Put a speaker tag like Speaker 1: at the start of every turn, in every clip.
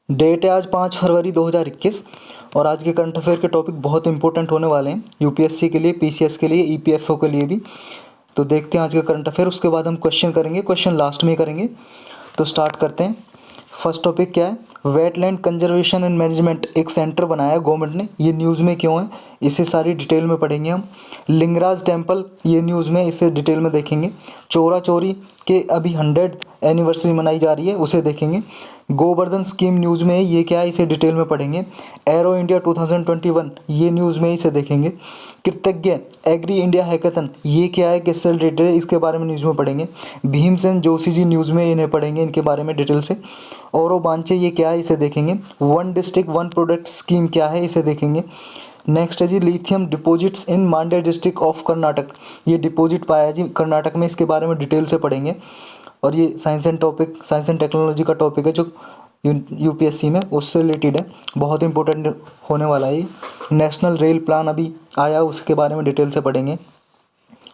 Speaker 1: Date है आज 5 फरवरी 2021 और आज के करंट अफेयर के टॉपिक बहुत इंपॉर्टेंट होने वाले हैं यूपीएससी के लिए, पीसीएस के लिए, ईपीएफओ के लिए भी। तो देखते हैं आज का करंट अफेयर, उसके बाद हम क्वेश्चन करेंगे, क्वेश्चन लास्ट में करेंगे। तो स्टार्ट करते हैं। फर्स्ट टॉपिक क्या है? वेटलैंड कंजर्वेशन एंड मैनेजमेंट एक सेंटर बनाया है गवर्नमेंट ने। ये न्यूज़ में क्यों है, इसे सारी डिटेल में पढ़ेंगे हम। लिंगराज टेम्पल, ये न्यूज़ में, इसे डिटेल में देखेंगे। चोरा चोरी के अभी 100th एनिवर्सरी मनाई जा रही है, उसे देखेंगे। गोवर्धन स्कीम न्यूज़ में है, ये क्या है, इसे डिटेल में पढ़ेंगे। एरो इंडिया 2021, ये न्यूज़ में, इसे देखेंगे। कृतज्ञ एग्री इंडिया हैकाथन, ये क्या है, किससे रिलेटेड है, इसके बारे में न्यूज़ में पढ़ेंगे। भीमसेन जोशी जी न्यूज़ में, इन्हें पढ़ेंगे, इनके बारे में डिटेल से। और बांचे, ये क्या है, इसे देखेंगे। One district one product scheme क्या है, इसे देखेंगे। नेक्स्ट है जी lithium deposits in Mandya district of Karnataka, ये डिपॉजिट पाया जी कर्नाटक में, इसके बारे में डिटेल से पढ़ेंगे। और ये साइंस एंड टेक्नोलॉजी का टॉपिक है जो यूपीएससी में उससे रिलेटेड है, बहुत इंपॉर्टेंट होने वाला है ये। नेशनल रेल प्लान अभी आया, उसके बारे में डिटेल से पढ़ेंगे।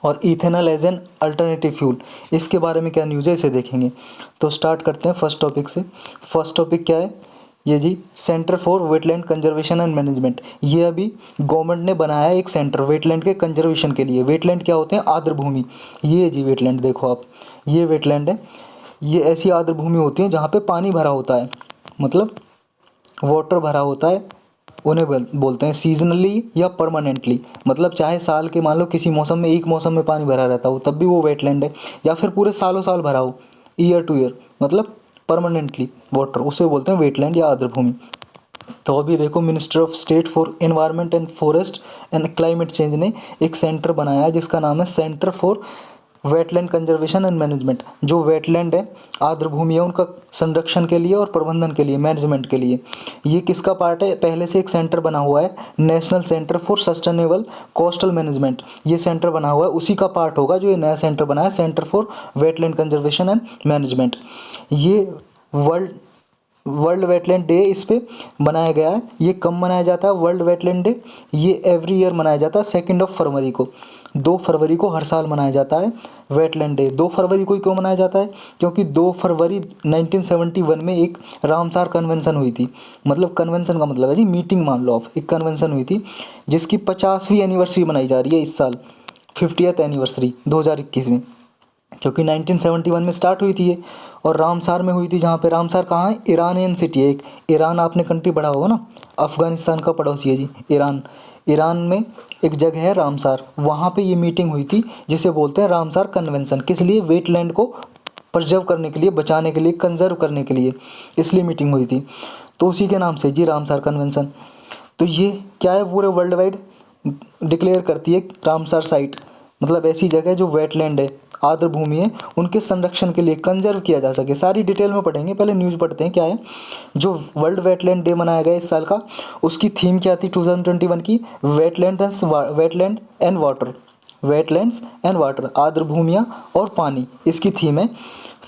Speaker 1: और ethanol as an alternative fuel, इसके बारे में क्या न्यूज़ है, इसे देखेंगे। तो स्टार्ट करते हैं फर्स्ट टॉपिक से। फर्स्ट टॉपिक क्या है, ये जी centre for wetland conservation and management. ये अभी गवर्नमेंट ने बनाया है एक सेंटर वेटलैंड के कंजर्वेशन के लिए। वेटलैंड क्या होते हैं? आर्द्र भूमि। ये जी वेटलैंड, देखो आप, ये वेटलैंड है। ये ऐसी आर्द्र भूमि होती है जहाँ पे पानी भरा होता है, मतलब वाटर भरा होता है, उन्हें बोलते हैं सीजनली या परमानेंटली। मतलब चाहे साल के, मान लो किसी मौसम में, एक मौसम में पानी भरा रहता हो तब भी वो वेटलैंड है, या फिर पूरे सालों साल भरा हो, ईयर टू ईयर, मतलब परमानेंटली वाटर, उसे बोलते हैं वेटलैंड या आर्द्र भूमि। तो अभी देखो, minister of state for environment and forest and climate change ने एक सेंटर बनाया है जिसका नाम है centre for wetland conservation and management. जो वेटलैंड है, आर्द्र भूमि है, उनका संरक्षण के लिए और प्रबंधन के लिए, मैनेजमेंट के लिए। ये किसका पार्ट है? पहले से एक सेंटर बना हुआ है, national centre for sustainable coastal management. ये सेंटर बना हुआ है, उसी का पार्ट होगा जो ये नया सेंटर बना है, centre for wetland conservation and management. ये वर्ल्ड वेटलैंड डे इस पे बनाया गया है। ये कब मनाया जाता है वर्ल्ड वेटलैंड डे? ये एवरी ईयर मनाया जाता है 2 फरवरी को। 2 फरवरी को हर साल मनाया जाता है वेटलैंड डे। 2 फरवरी को क्यों मनाया जाता है? क्योंकि 2 फरवरी 1971 में एक रामसार कन्वेंशन हुई थी। मतलब कन्वेंशन का मतलब है जी मीटिंग, मान लो आप, एक कन्वेंशन हुई थी जिसकी 50वीं एनिवर्सरी मनाई जा रही है इस साल, 50th एनिवर्सरी 2021 में। क्योंकि 1971 में स्टार्ट हुई थी ये, और रामसार में हुई थी, जहाँ पे रामसार कहाँ है? ईरानियन सिटी है एक। ईरान आपने कंट्री पढ़ा होगा ना, अफ़गानिस्तान का पड़ोसी है जी ईरान। ईरान में एक जगह है रामसार, वहाँ पे ये मीटिंग हुई थी जिसे बोलते हैं रामसार कन्वेंशन। किस लिए? वेटलैंड को प्रिजर्व करने के लिए, बचाने के लिए, कंजर्व करने के लिए, इसलिए मीटिंग हुई थी। तो उसी के नाम से जी रामसार कन्वेंशन। तो ये क्या है, पूरे वर्ल्ड वाइड डिक्लेयर करती है रामसार साइट, मतलब ऐसी जगह जो वेटलैंड है, आर्द्र भूमि है, उनके संरक्षण के लिए, कंजर्व किया जा सके। सारी डिटेल में पढ़ेंगे, पहले न्यूज़ पढ़ते हैं क्या है। जो वर्ल्ड वेटलैंड डे मनाया गया इस साल का, उसकी थीम क्या थी 2021 की? Wetland and water, wetlands and water, आर्द्र भूमियाँ और पानी, इसकी थीम है।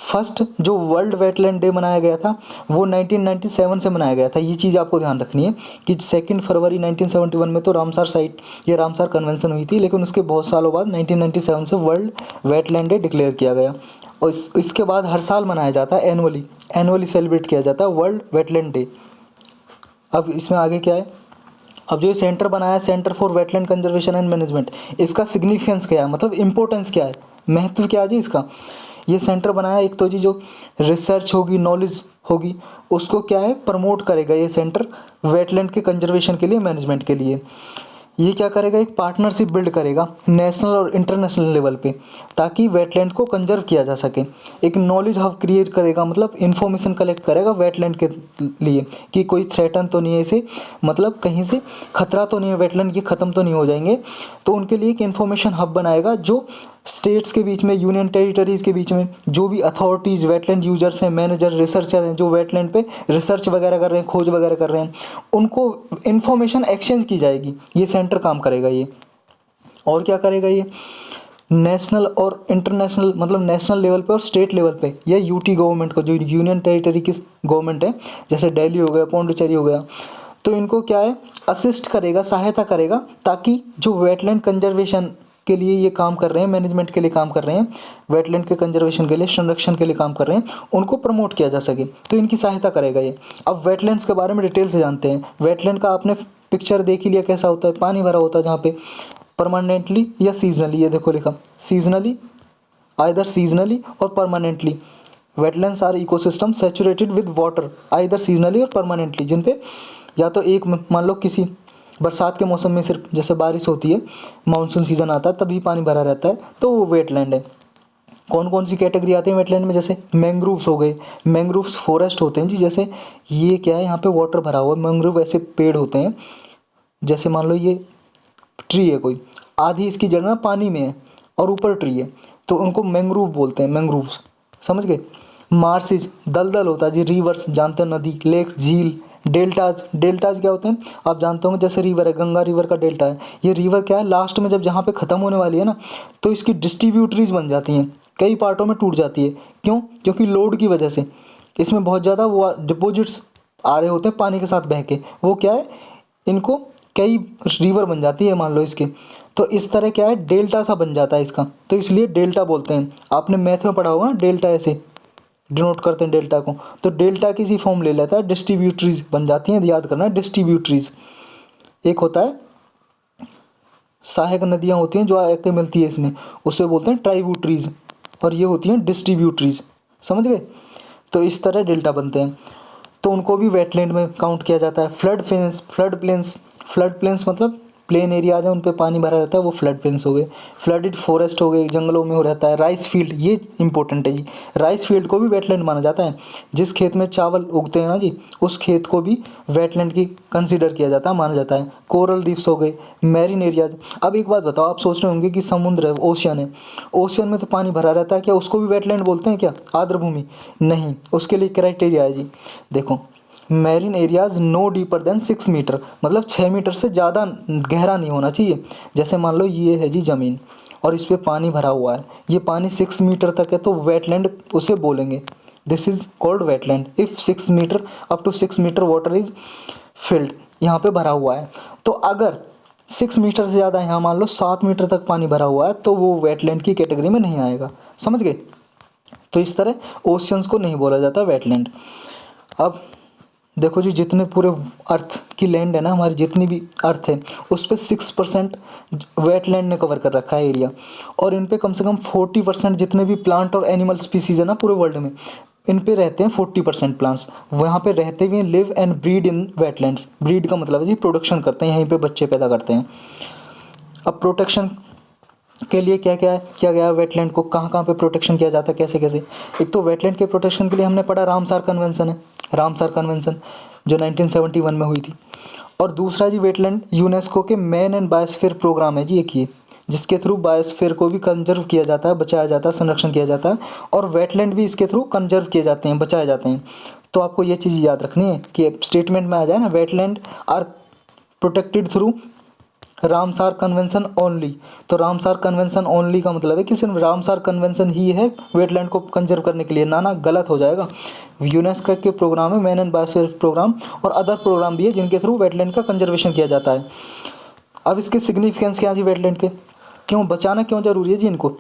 Speaker 1: फर्स्ट जो वर्ल्ड वेटलैंड डे मनाया गया था वो 1997 से मनाया गया था। ये चीज़ आपको ध्यान रखनी है कि 2 फरवरी 1971 में तो रामसार साइट, ये रामसार कन्वेंशन हुई थी, लेकिन उसके बहुत सालों बाद 1997 से वर्ल्ड वेटलैंड डे डिक्लेयर किया गया। और इसके बाद हर साल मनाया जाता है, एनुअली सेलिब्रेट किया जाता है वर्ल्ड वेटलैंड डे। अब इसमें आगे क्या है, अब जो ये सेंटर बनाया है centre for wetland conservation and management, इसका सिग्निफिकेंस क्या है, मतलब इंपॉर्टेंस क्या है, महत्व क्या है जी इसका? ये सेंटर बनाया, एक तो जी जो रिसर्च होगी, नॉलेज होगी, उसको क्या है, प्रमोट करेगा ये सेंटर वेटलैंड के कंजर्वेशन के लिए, मैनेजमेंट के लिए। ये क्या करेगा, एक पार्टनरशिप बिल्ड करेगा नेशनल और इंटरनेशनल लेवल पे, ताकि वेटलैंड को कंजर्व किया जा सके। एक नॉलेज हब क्रिएट करेगा, मतलब इन्फॉर्मेशन कलेक्ट करेगा वेटलैंड के लिए कि कोई थ्रेटन तो नहीं है इसे, मतलब कहीं से खतरा तो नहीं है, वेटलैंड ये ख़त्म तो नहीं हो जाएंगे। तो उनके लिए एक इन्फॉर्मेशन हब बनाएगा जो स्टेट्स के बीच में, यूनियन टेरिटरीज़ के बीच में, जो भी अथॉरिटीज़, वेटलैंड यूजर्स हैं, मैनेजर, रिसर्चर हैं, जो वेटलैंड पे रिसर्च वगैरह कर रहे हैं, खोज वगैरह कर रहे हैं, उनको इन्फॉर्मेशन एक्सचेंज की जाएगी। ये सेंटर काम करेगा ये। और क्या करेगा ये, नेशनल और इंटरनेशनल, मतलब नेशनल लेवल पे और स्टेट लेवल पे, या यूटी गवर्नमेंट को, जो यूनियन टेरिटरी की गवर्नमेंट है, जैसे दिल्ली हो गया, पौंडीचेरी हो गया, तो इनको क्या है, असिस्ट करेगा, सहायता करेगा, ताकि जो वेटलैंड कंजर्वेशन के लिए ये काम कर रहे हैं, मैनेजमेंट के लिए काम कर रहे हैं, वेटलैंड के कंजर्वेशन के लिए, संरक्षण के लिए काम कर रहे हैं, उनको प्रमोट किया जा सके, तो इनकी सहायता करेगा ये। अब वेटलैंड्स के बारे में डिटेल से जानते हैं। वेटलैंड का आपने पिक्चर देख ही लिया कैसा होता है, पानी भरा होता है जहाँ पे परमानेंटली या सीजनली, ये देखो लिखा seasonally, either seasonally or permanently. Wetlands are ecosystem saturated with water either seasonally or permanently, जिन पे या तो एक मान लो किसी बरसात के मौसम में सिर्फ जैसे बारिश होती है, मानसून सीजन आता है तभी पानी भरा रहता है, तो वो वेटलैंड है। कौन कौन सी कैटेगरी आती है वेटलैंड में, जैसे मैंग्रोव्स हो गए, मैंग्रोव्स फॉरेस्ट होते हैं जी, जैसे ये क्या है यहाँ पे वाटर भरा हुआ है, मैंग्रोव ऐसे पेड़ होते हैं, जैसे मान लो ये ट्री है कोई, आधी इसकी जड़ ना पानी में है और ऊपर ट्री है, तो उनको मैंग्रोव बोलते हैं, मैंग्रोव्स, समझ गए। मार्सिस दलदल होता है जी, रिवर्स जानते हो नदी, लेक्स झील, डेल्टाज, डेल्टाज क्या होते हैं आप जानते होंगे, जैसे रिवर है, गंगा रिवर का डेल्टा है, ये रिवर क्या है लास्ट में जब जहाँ पे ख़त्म होने वाली है ना, तो इसकी डिस्ट्रीब्यूटरीज बन जाती हैं, कई पार्टों में टूट जाती है। क्यों? क्योंकि लोड की वजह से इसमें बहुत ज़्यादा वो डिपॉजिट्स आ रहे होते हैं पानी के साथ बह के, वो क्या है इनको कई रिवर बन जाती है मान लो इसके, तो इस तरह क्या है डेल्टा सा बन जाता है इसका, तो इसलिए डेल्टा बोलते हैं। आपने मैथ में पढ़ा होगा ना, डेल्टा ऐसे डिनोट करते हैं डेल्टा को, तो डेल्टा की सी फॉर्म ले लेता है, डिस्ट्रीब्यूटरीज बन जाती हैं, याद करना डिस्ट्रीब्यूटरीज। एक होता है सहायक नदियाँ होती हैं जो आके मिलती है इसमें, उससे बोलते हैं ट्राइब्यूटरीज, और ये होती हैं डिस्ट्रीब्यूटरीज, समझ गए। तो इस तरह डेल्टा बनते हैं, तो उनको भी वेटलैंड में काउंट किया जाता है। फ्लड प्लेन्स, फ्लड प्लेन्स मतलब प्लेन एरिया है उन पे पानी भरा रहता है, वो फ्लड प्लेन्स हो गए। फ्लडेड फॉरेस्ट हो गए, जंगलों में हो रहता है। राइस फील्ड, ये इंपॉर्टेंट है जी, राइस फील्ड को भी वेटलैंड माना जाता है। जिस खेत में चावल उगते हैं ना जी, उस खेत को भी वेटलैंड की कंसीडर किया जाता है, माना जाता है। कोरल रीफ्स हो गए, मैरीन एरियाज। अब एक बात बताओ, आप सोच रहे होंगे कि समुद्र है, ओशियन है, ओशियन में तो पानी भरा रहता है, क्या उसको भी वेटलैंड बोलते हैं क्या, आर्द्रभूमि? नहीं, उसके लिए क्राइटेरिया है जी, देखो marine areas no deeper than 6 metre, मतलब 6 मीटर से ज़्यादा गहरा नहीं होना चाहिए। जैसे मान लो ये है जी ज़मीन और इस पर पानी भरा हुआ है, ये पानी 6 मीटर तक है, तो वेटलैंड उसे बोलेंगे, this is called wetland if 6 metre up to 6 metre water is filled, यहाँ पे भरा हुआ है। तो अगर 6 मीटर से ज़्यादा यहाँ मान लो 7 मीटर तक पानी भरा हुआ है, तो वो वेटलैंड की कैटेगरी में नहीं आएगा, समझ गए। तो इस तरह ओशियंस को नहीं बोला जाता वेटलैंड। अब देखो जी, जितने पूरे अर्थ की लैंड है ना हमारी, जितनी भी अर्थ है उस पर 6% वेटलैंड ने कवर कर रखा है एरिया, और इन पे कम से कम 40% जितने भी प्लांट और एनिमल स्पीसीज है ना पूरे वर्ल्ड में, इन पे रहते हैं 40% प्लांट्स, वहाँ पे रहते हुए live and breed in wetlands. Breed का मतलब है जी प्रोडक्शन करते हैं, यहीं पे बच्चे पैदा करते हैं। अब प्रोटेक्शन के लिए क्या क्या किया गया है, वेटलैंड को कहाँ कहाँ पे प्रोटेक्शन किया जाता है, कैसे कैसे। एक तो वेटलैंड के प्रोटेक्शन के लिए हमने पढ़ा रामसार कन्वेंशन है, रामसार कन्वेंशन जो 1971 में हुई थी। और दूसरा जी वेटलैंड यूनेस्को के मैन एंड बायोस्फीयर प्रोग्राम है जी एक ये, जिसके थ्रू बायोस्फीयर को भी कंजर्व किया जाता है, बचाया जाता है, संरक्षण किया जाता है, और वेटलैंड भी इसके थ्रू कंजर्व किए जाते हैं, बचाए जाते हैं। तो आपको ये चीज़ याद रखनी है कि स्टेटमेंट में आ जाए ना, wetland are protected through Ramsar convention only. तो रामसार कन्वेंशन ओनली का मतलब है कि सिर्फ रामसार कन्वेंशन ही है वेटलैंड को कंजर्व करने के लिए, ना गलत हो जाएगा। यूनेस्को के प्रोग्राम है मैन एंड बायोस्फीयर प्रोग्राम, और अदर प्रोग्राम भी है जिनके थ्रू वेटलैंड का कंजर्वेशन किया जाता है। अब इसके सिग्निफिकेंस क्या है जी वेटलैंड के, क्यों बचाना क्यों ज़रूरी है जी, इनको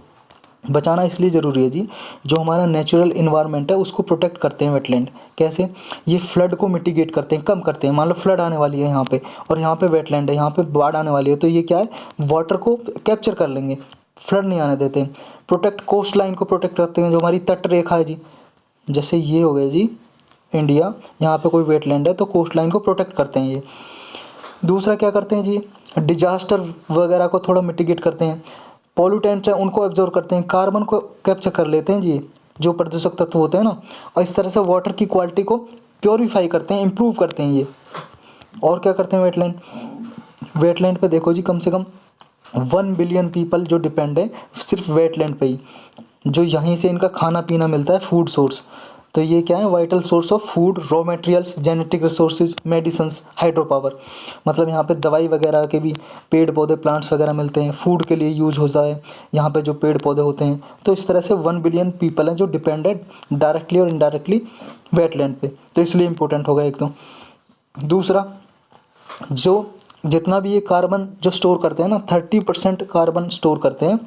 Speaker 1: बचाना इसलिए ज़रूरी है जी, जो हमारा नेचुरल इन्वायरमेंट है उसको प्रोटेक्ट करते हैं वेटलैंड। कैसे? ये फ्लड को मिटिगेट करते हैं, कम करते हैं। मान लो फ्लड आने वाली है यहाँ पे, और यहाँ पे वेटलैंड है, यहाँ पे बाढ़ आने वाली है, तो ये क्या है वाटर को कैप्चर कर लेंगे, फ्लड नहीं आने देते। प्रोटेक्ट कोस्ट लाइन को प्रोटेक्ट करते हैं, जो हमारी तट रेखा है जी, जैसे ये हो गया जी इंडिया, यहाँ पर कोई वेटलैंड है तो कोस्ट लाइन को प्रोटेक्ट करते हैं ये। दूसरा क्या करते हैं जी, डिजास्टर वगैरह को थोड़ा मिटिगेट करते हैं। पॉल्यूटेंट्स हैं उनको एब्जॉर्व करते हैं, कार्बन को कैप्चर कर लेते हैं जी, जो प्रदूषक तत्व होते हैं ना, और इस तरह से वाटर की क्वालिटी को प्योरीफाई करते हैं, इम्प्रूव करते हैं ये। और क्या करते हैं वेटलैंड, वेटलैंड पे देखो जी कम से कम 1 बिलियन पीपल जो डिपेंड है सिर्फ वेटलैंड पे ही, जो यहीं से इनका खाना पीना मिलता है, फूड सोर्स। तो ये क्या है, vital source of food, raw materials, genetic resources, medicines, hydro power. मतलब यहाँ पे दवाई वगैरह के भी पेड़ पौधे, प्लांट्स वगैरह मिलते हैं, फूड के लिए यूज होता है यहाँ पे जो पेड़ पौधे होते हैं। तो इस तरह से 1 बिलियन पीपल हैं जो डिपेंडेड डायरेक्टली और इनडायरेक्टली वेटलैंड पे, तो इसलिए इम्पोर्टेंट होगा एक तो। दूसरा, जो जितना भी ये कार्बन जो स्टोर करते हैं ना, 30% कार्बन स्टोर करते हैं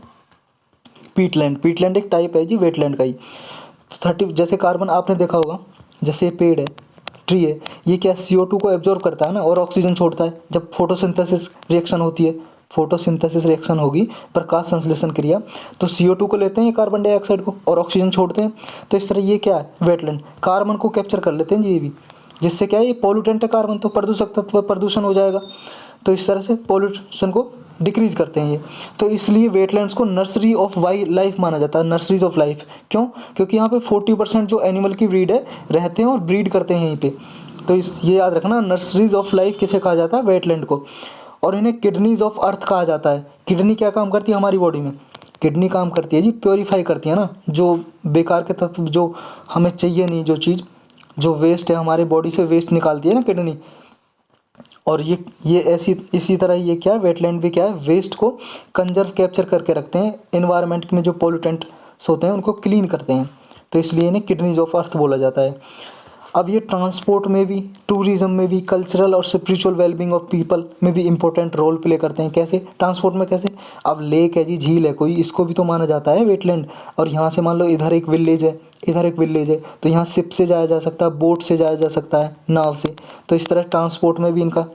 Speaker 1: पीटलैंड। पीटलैंड एक टाइप है जी वेटलैंड का ही। तो 30 जैसे कार्बन आपने देखा होगा, जैसे ये पेड़ है, ट्री है, ये क्या CO2 को एब्जॉर्ब करता है ना और ऑक्सीजन छोड़ता है। जब फोटोसिंथेसिस रिएक्शन होती है, फोटोसिंथेसिस रिएक्शन होगी, प्रकाश संश्लेषण क्रिया, तो CO2 को लेते हैं ये कार्बन डाइऑक्साइड को और ऑक्सीजन छोड़ते हैं। तो इस तरह ये क्या है, वेटलैंड कार्बन को कैप्चर कर लेते हैं जी ये भी, जिससे क्या है, ये पॉल्यूटेंट है कार्बन, तो प्रदूषक तत्व प्रदूषण हो जाएगा। तो इस तरह से पॉल्यूशन को डिक्रीज करते हैं ये। तो इसलिए वेटलैंड्स को नर्सरी ऑफ वाइल्ड लाइफ माना जाता है, नर्सरीज ऑफ लाइफ। क्यों? क्योंकि यहाँ पे 40% जो एनिमल की ब्रीड है रहते हैं और ब्रीड करते हैं यहीं पे। तो इस ये याद रखना, नर्सरीज ऑफ लाइफ किसे कहा जाता है, वेटलैंड को। और इन्हें किडनीज ऑफ अर्थ कहा जाता है। किडनी क्या काम करती है हमारी बॉडी में? किडनी काम करती है जी, प्योरीफाई करती है ना, जो बेकार के तत्व जो हमें चाहिए नहीं, जो चीज़ जो वेस्ट है हमारे बॉडी से, वेस्ट निकालती है ना किडनी। और ये ऐसी इसी तरह ये क्या है, वेटलैंड भी क्या है, वेस्ट को कंजर्व कैप्चर करके रखते हैं, एनवायरनमेंट में जो पोल्यूटेंट्स होते हैं उनको क्लीन करते हैं। तो इसलिए इन्हें किडनीज ऑफ अर्थ बोला जाता है। अब ये ट्रांसपोर्ट में भी, टूरिज्म में भी, कल्चरल और स्पिरिचुअल वेलबींग ऑफ पीपल में भी इंपॉर्टेंट रोल प्ले करते हैं। कैसे? ट्रांसपोर्ट में कैसे? अब लेक है जी, झील है कोई, इसको भी तो माना जाता है वेटलैंड। और यहाँ से मान लो इधर एक विलेज है, इधर एक विलेज है, तो यहाँ शिप से जाया जा सकता है, बोट से जाया जा सकता है, नाव से। तो इस तरह ट्रांसपोर्ट में भी इनका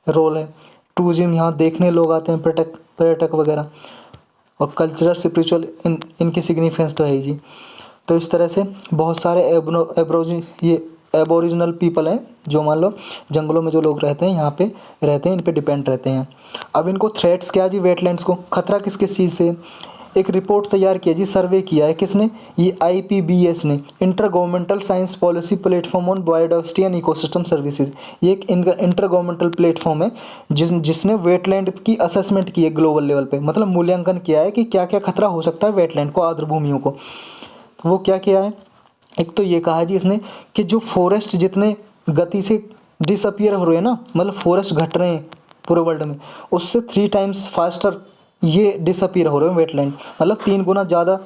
Speaker 1: रोल है। टूरिज्म, यहाँ देखने लोग आते हैं, पर्यटक वगैरह। और कल्चरल स्पिरिचुअल इनकी सिग्निफिकेंस तो है ही जी। तो इस तरह से बहुत सारे एबोरिजिनल पीपल हैं जो मान लो जंगलों में जो लोग रहते हैं, यहाँ पे रहते हैं, इन पे डिपेंड रहते हैं। अब इनको थ्रेट्स क्या जी, वेटलैंड्स को खतरा किस किस चीज़ से? एक रिपोर्ट तैयार किया जी, सर्वे किया है किसने? ये IPBES ने, inter governmental science policy platform on biodiversity and ecosystem services. ये एक इंटर गवर्नमेंटल प्लेटफॉर्म है जिसने वेटलैंड की असेसमेंट की है ग्लोबल लेवल पे, मतलब मूल्यांकन किया है कि क्या क्या खतरा हो सकता है वेटलैंड को, आर्द्र भूमियों को। तो वो क्या किया है? एक तो ये कहा है जी इसने कि जो फॉरेस्ट जितने गति से डिसअपियर हो रहे हैं ना, मतलब फॉरेस्ट घट रहे हैं पूरे वर्ल्ड में, उससे 3 टाइम्स फास्टर ये डिसअपियर हो रहे हैं वेटलैंड, मतलब 3 गुना ज़्यादा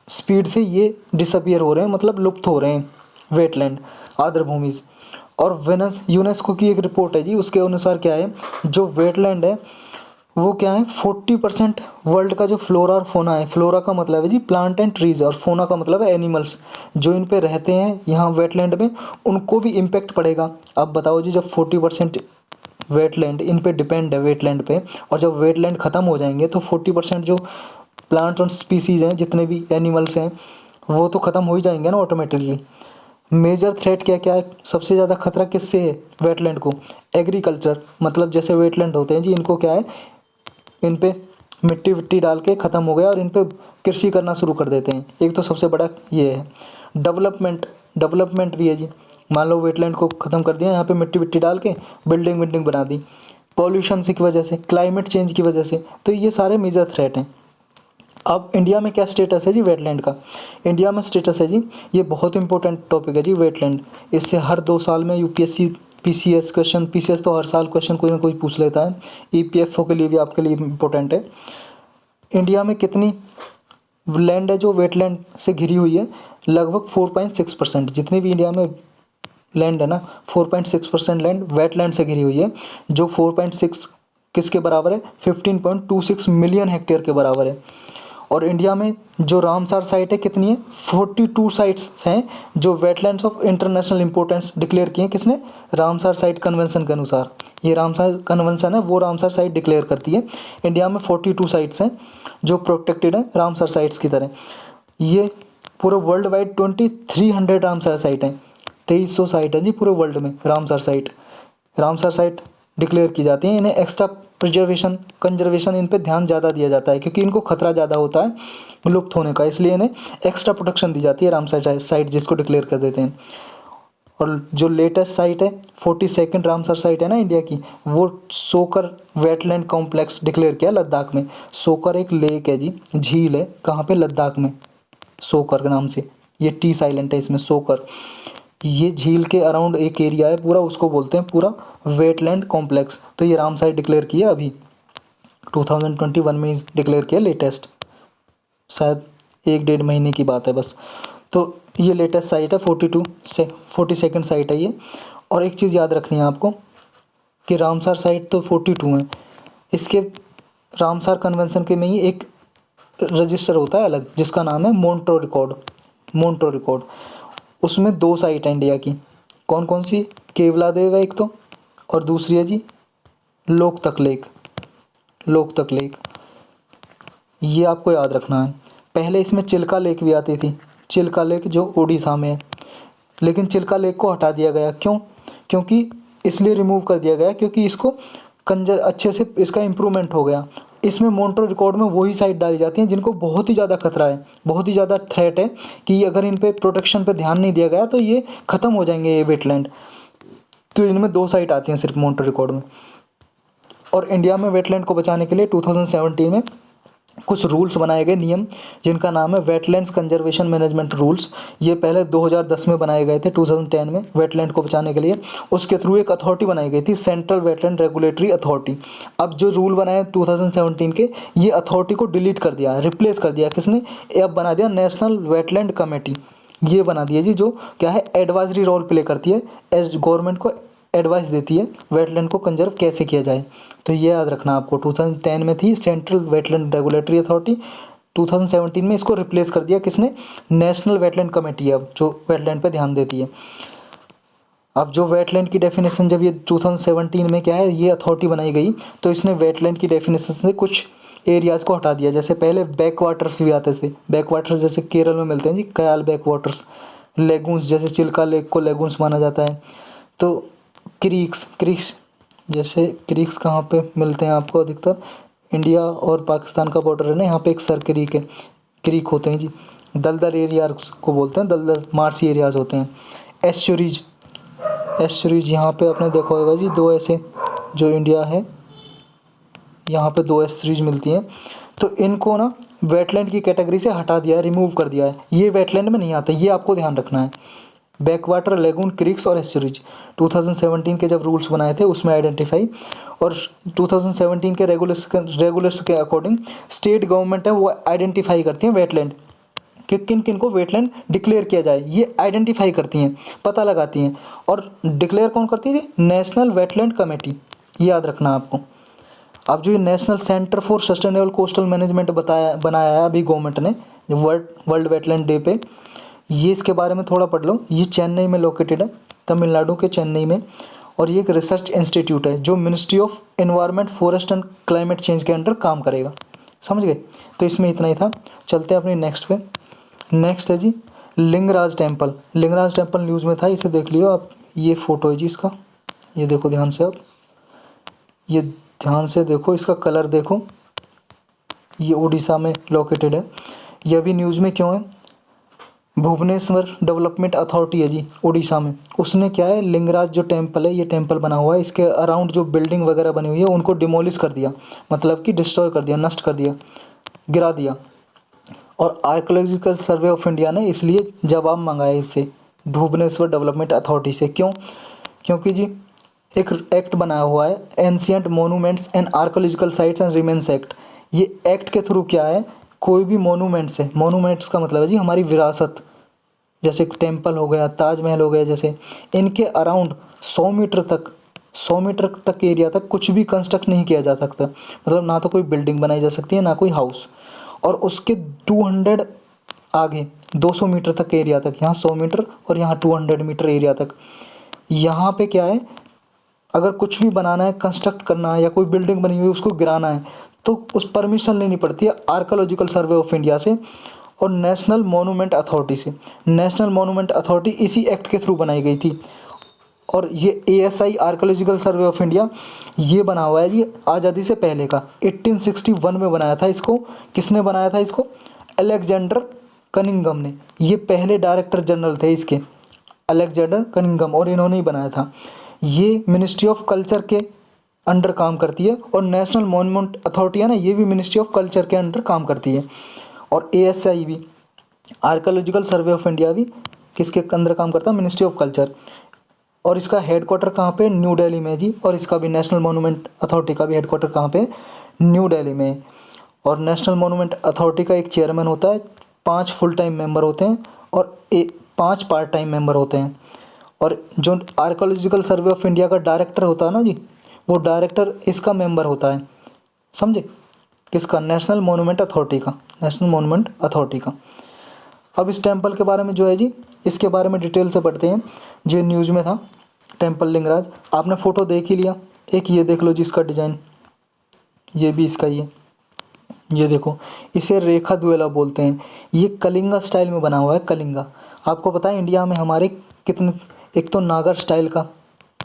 Speaker 1: स्पीड से ये डिसअपियर हो रहे हैं, मतलब लुप्त हो रहे हैं वेटलैंड, आर्द्र भूमि। और यूनेस्को की एक रिपोर्ट है जी, उसके अनुसार क्या है, जो वेटलैंड है वो क्या है, 40% वर्ल्ड का जो फ्लोरा और फोना है, फ्लोरा का मतलब है जी प्लांट एंड ट्रीज, और फोना का मतलब है एनिमल्स, जो इन पे रहते हैं यहाँ वेटलैंड में, उनको भी इम्पेक्ट पड़ेगा। अब बताओ जी, जब 40% वेटलैंड इन पे डिपेंड है वेटलैंड पे, और जब वेटलैंड ख़त्म हो जाएंगे तो 40% जो प्लांट और स्पीसीज़ हैं, जितने भी एनिमल्स हैं, वो तो ख़त्म हो ही जाएंगे ना ऑटोमेटिकली। मेजर थ्रेट क्या क्या है? सबसे ज़्यादा खतरा किससे है वेटलैंड को? एग्रीकल्चर, मतलब जैसे वेटलैंड होते हैं जी, इनको क्या है, इन पे मिट्टी विट्टी डाल के ख़त्म हो गया और इन पे कृषि करना शुरू कर देते हैं। एक तो सबसे बड़ा ये है। डेवलपमेंट भी है जी, मान लो वेटलैंड को ख़त्म कर दिया, यहाँ पे मिट्टी विट्टी डाल के बिल्डिंग बना दी, पॉल्यूशन की वजह से, क्लाइमेट चेंज की वजह से। तो ये सारे मेजर थ्रेट हैं। अब इंडिया में क्या स्टेटस है जी वेटलैंड का? इंडिया में स्टेटस है जी, ये बहुत इंपॉर्टेंट टॉपिक है जी वेटलैंड। इससे हर 2 साल में UPSC PCS क्वेश्चन, PCS तो हर साल क्वेश्चन कोई ना कोई पूछ लेता है, EPFO के लिए भी आपके लिए इम्पोर्टेंट है। इंडिया में कितनी लैंड है जो वेटलैंड से घिरी हुई है? लगभग 4.6%। जितनी भी इंडिया में लैंड है ना, 4.6% लैंड वेटलैंड से घिरी हुई है, जो 4.6 किसके बराबर है? 15.26 मिलियन हेक्टेयर के बराबर है। और इंडिया में जो रामसार साइट है कितनी है? 42 साइट्स हैं जो wetlands of international importance declare किए हैं। किसने? रामसार साइट कन्वेंशन के अनुसार। ये रामसार कन्वेंशन है, वो रामसार साइट डिक्लेयर करती है। इंडिया में 42 साइट्स हैं जो प्रोटेक्टेड हैं रामसार साइट्स की तरह। ये पूरे वर्ल्ड वाइड 2300 रामसार साइट हैं, 2300 साइट है जी पूरे वर्ल्ड में रामसार साइट डिक्लेयर की जाती हैं। इन्हें एक्स्ट्रा कंजर्वेशन इन पे ध्यान ज़्यादा दिया जाता है, क्योंकि इनको खतरा ज़्यादा होता है लुप्त होने का, इसलिए इन्हें एक्स्ट्रा प्रोटेक्शन दी जाती है रामसार साइट जिसको डिक्लेयर कर देते हैं। और जो लेटेस्ट साइट है 42nd रामसर साइट है ना इंडिया की, वो सोकर वेटलैंड कॉम्प्लेक्स डिक्लेयर किया लद्दाख में। सोकर एक लेक है जी, झील है, कहाँ पे? लद्दाख में, सोकर के नाम से। ये टी साइलेंट है इसमें, सोकर। ये झील के अराउंड एक एरिया है पूरा, उसको बोलते हैं पूरा वेटलैंड कॉम्प्लेक्स। तो ये रामसर डिक्लेयर किया अभी 2021 में डिक्लेयर किया लेटेस्ट, शायद 1-1.5 महीने की बात है बस। तो ये लेटेस्ट साइट है, 42 से 42nd साइट है ये। और एक चीज़ याद रखनी है आपको, कि रामसार साइट तो 42 हैं। इसके रामसार कन्वेंशन के में ही एक रजिस्टर होता है अलग, जिसका नाम है मॉन्ट्रो रिकॉर्ड। मॉन्ट्रो रिकॉर्ड, उसमें 2 साइट है इंडिया की। कौन कौन सी? केवलादेव है एक तो, और दूसरी है जी लोकतक लेक। लोकतक लेक, ये आपको याद रखना है। पहले इसमें चिल्का लेक भी आती थी, चिल्का लेक जो उड़ीसा में है, लेकिन चिल्का लेक को हटा दिया गया। क्यों? क्योंकि इसलिए रिमूव कर दिया गया क्योंकि इसको कंजर अच्छे से इसका इम्प्रूवमेंट हो गया। इसमें मॉन्ट्रो रिकॉर्ड में वही साइट डाली जाती हैं जिनको बहुत ही ज़्यादा खतरा है, बहुत ही ज़्यादा थ्रेट है कि अगर इन पे प्रोटेक्शन पे ध्यान नहीं दिया गया तो ये ख़त्म हो जाएंगे ये वेटलैंड। तो इनमें 2 साइट आती हैं सिर्फ मॉन्ट्रो रिकॉर्ड में। और इंडिया में वेटलैंड को बचाने के लिए 2017 में कुछ रूल्स बनाए गए, नियम, जिनका नाम है वेटलैंड्स कंजर्वेशन मैनेजमेंट रूल्स। ये पहले 2010 में बनाए गए थे, 2010 में, वेटलैंड को बचाने के लिए। उसके थ्रू एक अथॉरिटी बनाई गई थी, सेंट्रल वेटलैंड रेगुलेटरी अथॉरिटी। अब जो रूल बनाए 2017 के, ये अथॉरिटी को डिलीट कर दिया, रिप्लेस कर दिया। किसने? अब बना दिया नेशनल वेटलैंड कमेटी। ये बना दिया जी, जो क्या है एडवाइजरी रोल प्ले करती है, एज गवर्नमेंट को एडवाइस देती है वेटलैंड को कंजर्व कैसे किया जाए। तो ये याद रखना आपको। 2010 में थी सेंट्रल वेटलैंड रेगुलेटरी अथॉरिटी, 2017 में इसको रिप्लेस कर दिया किसने? नेशनल वेटलैंड कमेटी, अब जो वेटलैंड पे ध्यान देती है। अब जो वेटलैंड की डेफिनेशन जब ये 2017 में क्या है ये अथॉरिटी बनाई गई, तो इसने वेटलैंड की डेफिनेशन से कुछ एरियाज़ को हटा दिया। जैसे पहले बैक वाटर्स भी आते थे, बैक वाटर्स जैसे केरल में मिलते हैं जी, कयाल बैक वाटर्स। लेगून्स, जैसे चिल्का लेक को लेगून्स माना जाता है। तो क्रीक्स, क्रीक्स जैसे क्रीक्स कहाँ पे मिलते हैं आपको अधिकतर? इंडिया और पाकिस्तान का बॉर्डर है ना, यहाँ पे एक सर क्रीक है, क्रीक होते हैं जी। दलदल एरियाज को बोलते हैं, दलदल मार्सी एरियाज होते हैं। एस्चुरीज, एस्चुरीज यहाँ पे आपने देखा होगा जी, 2 ऐसे जो इंडिया है, यहाँ पे 2 एस्चुरीज मिलती हैं। तो इनको ना वेटलैंड की कैटेगरी से हटा दिया है, रिमूव कर दिया है। ये वेटलैंड में नहीं आता, ये आपको ध्यान रखना है। बैकवाटर, लेगून, क्रीक्स और एस्चुरीज 2017 के जब रूल्स बनाए थे उसमें आइडेंटिफाई, और 2017 के रेगुलेशन के अकॉर्डिंग स्टेट गवर्नमेंट है वो आइडेंटिफाई करती हैं वेटलैंड कि किन किन को वेटलैंड डिक्लेयर किया जाए। ये आइडेंटिफाई करती हैं, पता लगाती हैं। और डिक्लेयर कौन करती है? National wetland committee. ये याद रखना आपको। अब जो ये national centre for sustainable coastal management बनाया है अभी गवर्नमेंट ने वर्ल्ड वेटलैंड डे पे, ये इसके बारे में थोड़ा पढ़ लो। ये चेन्नई में लोकेटेड है, तमिलनाडु के चेन्नई में, और ये एक रिसर्च इंस्टीट्यूट है जो ministry of environment, forest and climate change के अंडर काम करेगा। समझ गए? तो इसमें इतना ही था। चलते हैं अपनी नेक्स्ट पे। नेक्स्ट है जी Lingaraj temple. Lingaraj temple news में था, इसे देख लियो आप। ये फ़ोटो है जी इसका, ये देखो ध्यान से आप, ये ध्यान से देखो, इसका कलर देखो। ये उड़ीसा में लोकेटेड है। ये अभी न्यूज़ में क्यों है? भुवनेश्वर डेवलपमेंट अथॉरिटी है जी उड़ीसा में, उसने क्या है लिंगराज जो टेम्पल है, ये टेम्पल बना हुआ है, इसके अराउंड जो बिल्डिंग वगैरह बनी हुई है उनको डिमोलिश कर दिया, मतलब कि डिस्ट्रॉय कर दिया, नष्ट कर दिया, गिरा दिया। और आर्कोलॉजिकल सर्वे ऑफ इंडिया ने इसलिए जवाब मंगाया इससे, भुवनेश्वर डेवलपमेंट अथॉरिटी से। क्यों? क्योंकि जी एक एक्ट बनाया हुआ है, ancient monuments and archaeological sites and remains act. ये एक्ट के थ्रू क्या है, कोई भी मोनूमेंट्स है, मोनूमेंट्स का मतलब है जी हमारी विरासत, जैसे टेम्पल हो गया, ताजमहल हो गया, जैसे इनके अराउंड 100 मीटर तक, 100 मीटर तक एरिया तक कुछ भी कंस्ट्रक्ट नहीं किया जा सकता। मतलब ना तो कोई बिल्डिंग बनाई जा सकती है, ना कोई हाउस। और उसके 200 आगे 200 मीटर तक एरिया तक, यहाँ 100 मीटर और यहाँ 200 मीटर एरिया तक, यहाँ पे क्या है, अगर कुछ भी बनाना है, कंस्ट्रक्ट करना है, या कोई बिल्डिंग बनी हुई है उसको गिराना है, तो उस परमिशन लेनी पड़ती है आर्कोलॉजिकल सर्वे ऑफ इंडिया से और नेशनल मॉन्यूमेंट अथॉरिटी से। नेशनल मॉन्यूमेंट अथॉरिटी इसी एक्ट के थ्रू बनाई गई थी। और ये ASI archaeological survey of India ये बना हुआ है जी आज़ादी से पहले का, 1861 में बनाया था इसको। किसने बनाया था इसको? अलेक्जेंडर कनिंघम ने। ये पहले डायरेक्टर जनरल थे इसके, अलेक्जेंडर कनिंघम, और इन्होंने ही बनाया था। ये मिनिस्ट्री ऑफ कल्चर के अंडर काम करती है, और नेशनल मॉन्यूमेंट अथॉरिटी है ना, ये भी मिनिस्ट्री ऑफ कल्चर के अंडर काम करती है। और ASI भी, आर्कोलॉजिकल सर्वे ऑफ इंडिया भी किसके अंदर काम करता है? Ministry of culture. और इसका हेडक्वार्टर कहाँ पे? न्यू दिल्ली में जी। और इसका भी नेशनल मॉन्यूमेंट अथॉरिटी का भी हेडक्वार्टर कहाँ पे? न्यू दिल्ली में। और नेशनल मॉन्यूमेंट अथॉरिटी का एक चेयरमैन होता है, 5 फुल टाइम मेंबर होते हैं और 5 पार्ट टाइम मेंबर होते हैं। और जो आर्कोलॉजिकल सर्वे ऑफ इंडिया का डायरेक्टर होता है ना जी, वो डायरेक्टर इसका मेंबर होता है, समझे, किसका, नेशनल मॉन्यूमेंट अथॉरिटी का, नेशनल मॉन्यूमेंट अथॉरिटी का। अब इस टेम्पल के बारे में जो है जी, इसके बारे में डिटेल से पढ़ते हैं। जो न्यूज़ में था टेम्पल लिंगराज, आपने फ़ोटो देख ही लिया। एक ये देख लो जी इसका डिज़ाइन, ये भी इसका ये देखो, इसे रेखा द्वेला बोलते हैं। ये कलिंगा स्टाइल में बना हुआ है, कलिंगा। आपको पता है इंडिया में हमारे कितने, एक तो नागर स्टाइल का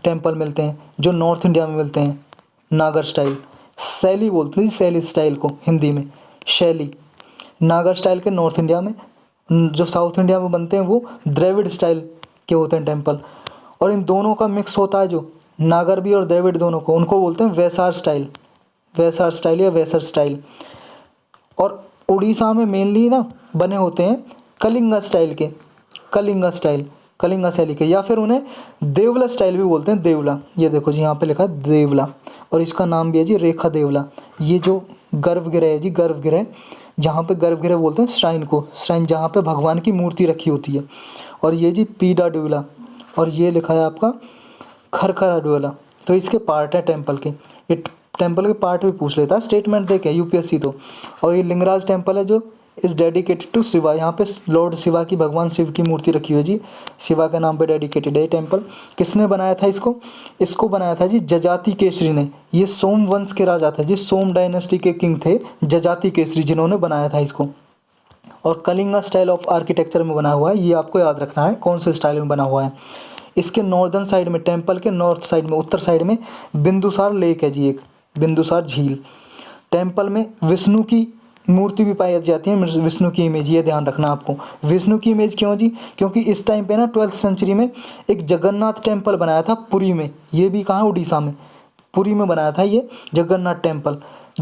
Speaker 1: टेम्पल मिलते हैं जो नॉर्थ इंडिया में मिलते हैं, नागर स्टाइल, शैली बोलते हैं शैली स्टाइल को हिंदी में, शैली। नागर स्टाइल के नॉर्थ इंडिया में, जो साउथ इंडिया में बनते हैं वो द्रविड़ स्टाइल के होते हैं टेम्पल। और इन दोनों का मिक्स होता है जो नागर भी और द्रविड़ दोनों को, उनको बोलते हैं वैसार स्टाइल, वैसार स्टाइल या वैसर स्टाइल। और उड़ीसा में मेनली ना बने होते हैं कलिंगा स्टाइल के, कलिंगा स्टाइल, कलिंगा शैली के, या फिर उन्हें देवला स्टाइल भी बोलते हैं, देवला। ये देखो जी यहाँ पे लिखा है देवला, और इसका नाम भी है जी रेखा देवला। ये जो गर्भगृह है जी, गर्भगृह, जहाँ पे गर्भगृह बोलते हैं श्राइन को, श्राइन जहाँ पे भगवान की मूर्ति रखी होती है। और ये जी पीडा ड्यूला, और ये लिखा है आपका खरखरा ड्यूला। तो इसके पार्ट है टेम्पल के, ये टेम्पल के पार्ट भी पूछ लेता है स्टेटमेंट देके यूपीएससी तो। और ये लिंगराज टेम्पल है जो इज़ डेडिकेटेड टू शिवा, यहाँ पे लॉर्ड शिवा की, भगवान शिव की मूर्ति रखी हुई है जी, शिवा के नाम पे डेडिकेटेड है टेम्पल। किसने बनाया था इसको, इसको बनाया था जी जजाति केसरी ने। ये सोम वंश के राजा थे जी, सोम डायनेस्टी के किंग थे जजाति केसरी, जिन्होंने बनाया था इसको। और कलिंगा स्टाइल ऑफ आर्किटेक्चर में बना हुआ है, ये आपको याद रखना है कौन से स्टाइल में बना हुआ है। इसके नॉर्दर्न साइड में, टेम्पल के नॉर्थ साइड में, उत्तर साइड में बिंदुसार लेक है जी, एक बिंदुसार झील। टेम्पल में विष्णु की मूर्ति भी पाई जाती है, विष्णु की इमेज, ये ध्यान रखना आपको। विष्णु की इमेज क्यों जी, क्योंकि इस टाइम पे ना 12th सेंचुरी में एक जगन्नाथ टेम्पल बनाया था पुरी में, ये भी कहाँ, उड़ीसा में, पुरी में बनाया था ये जगन्नाथ टेम्पल।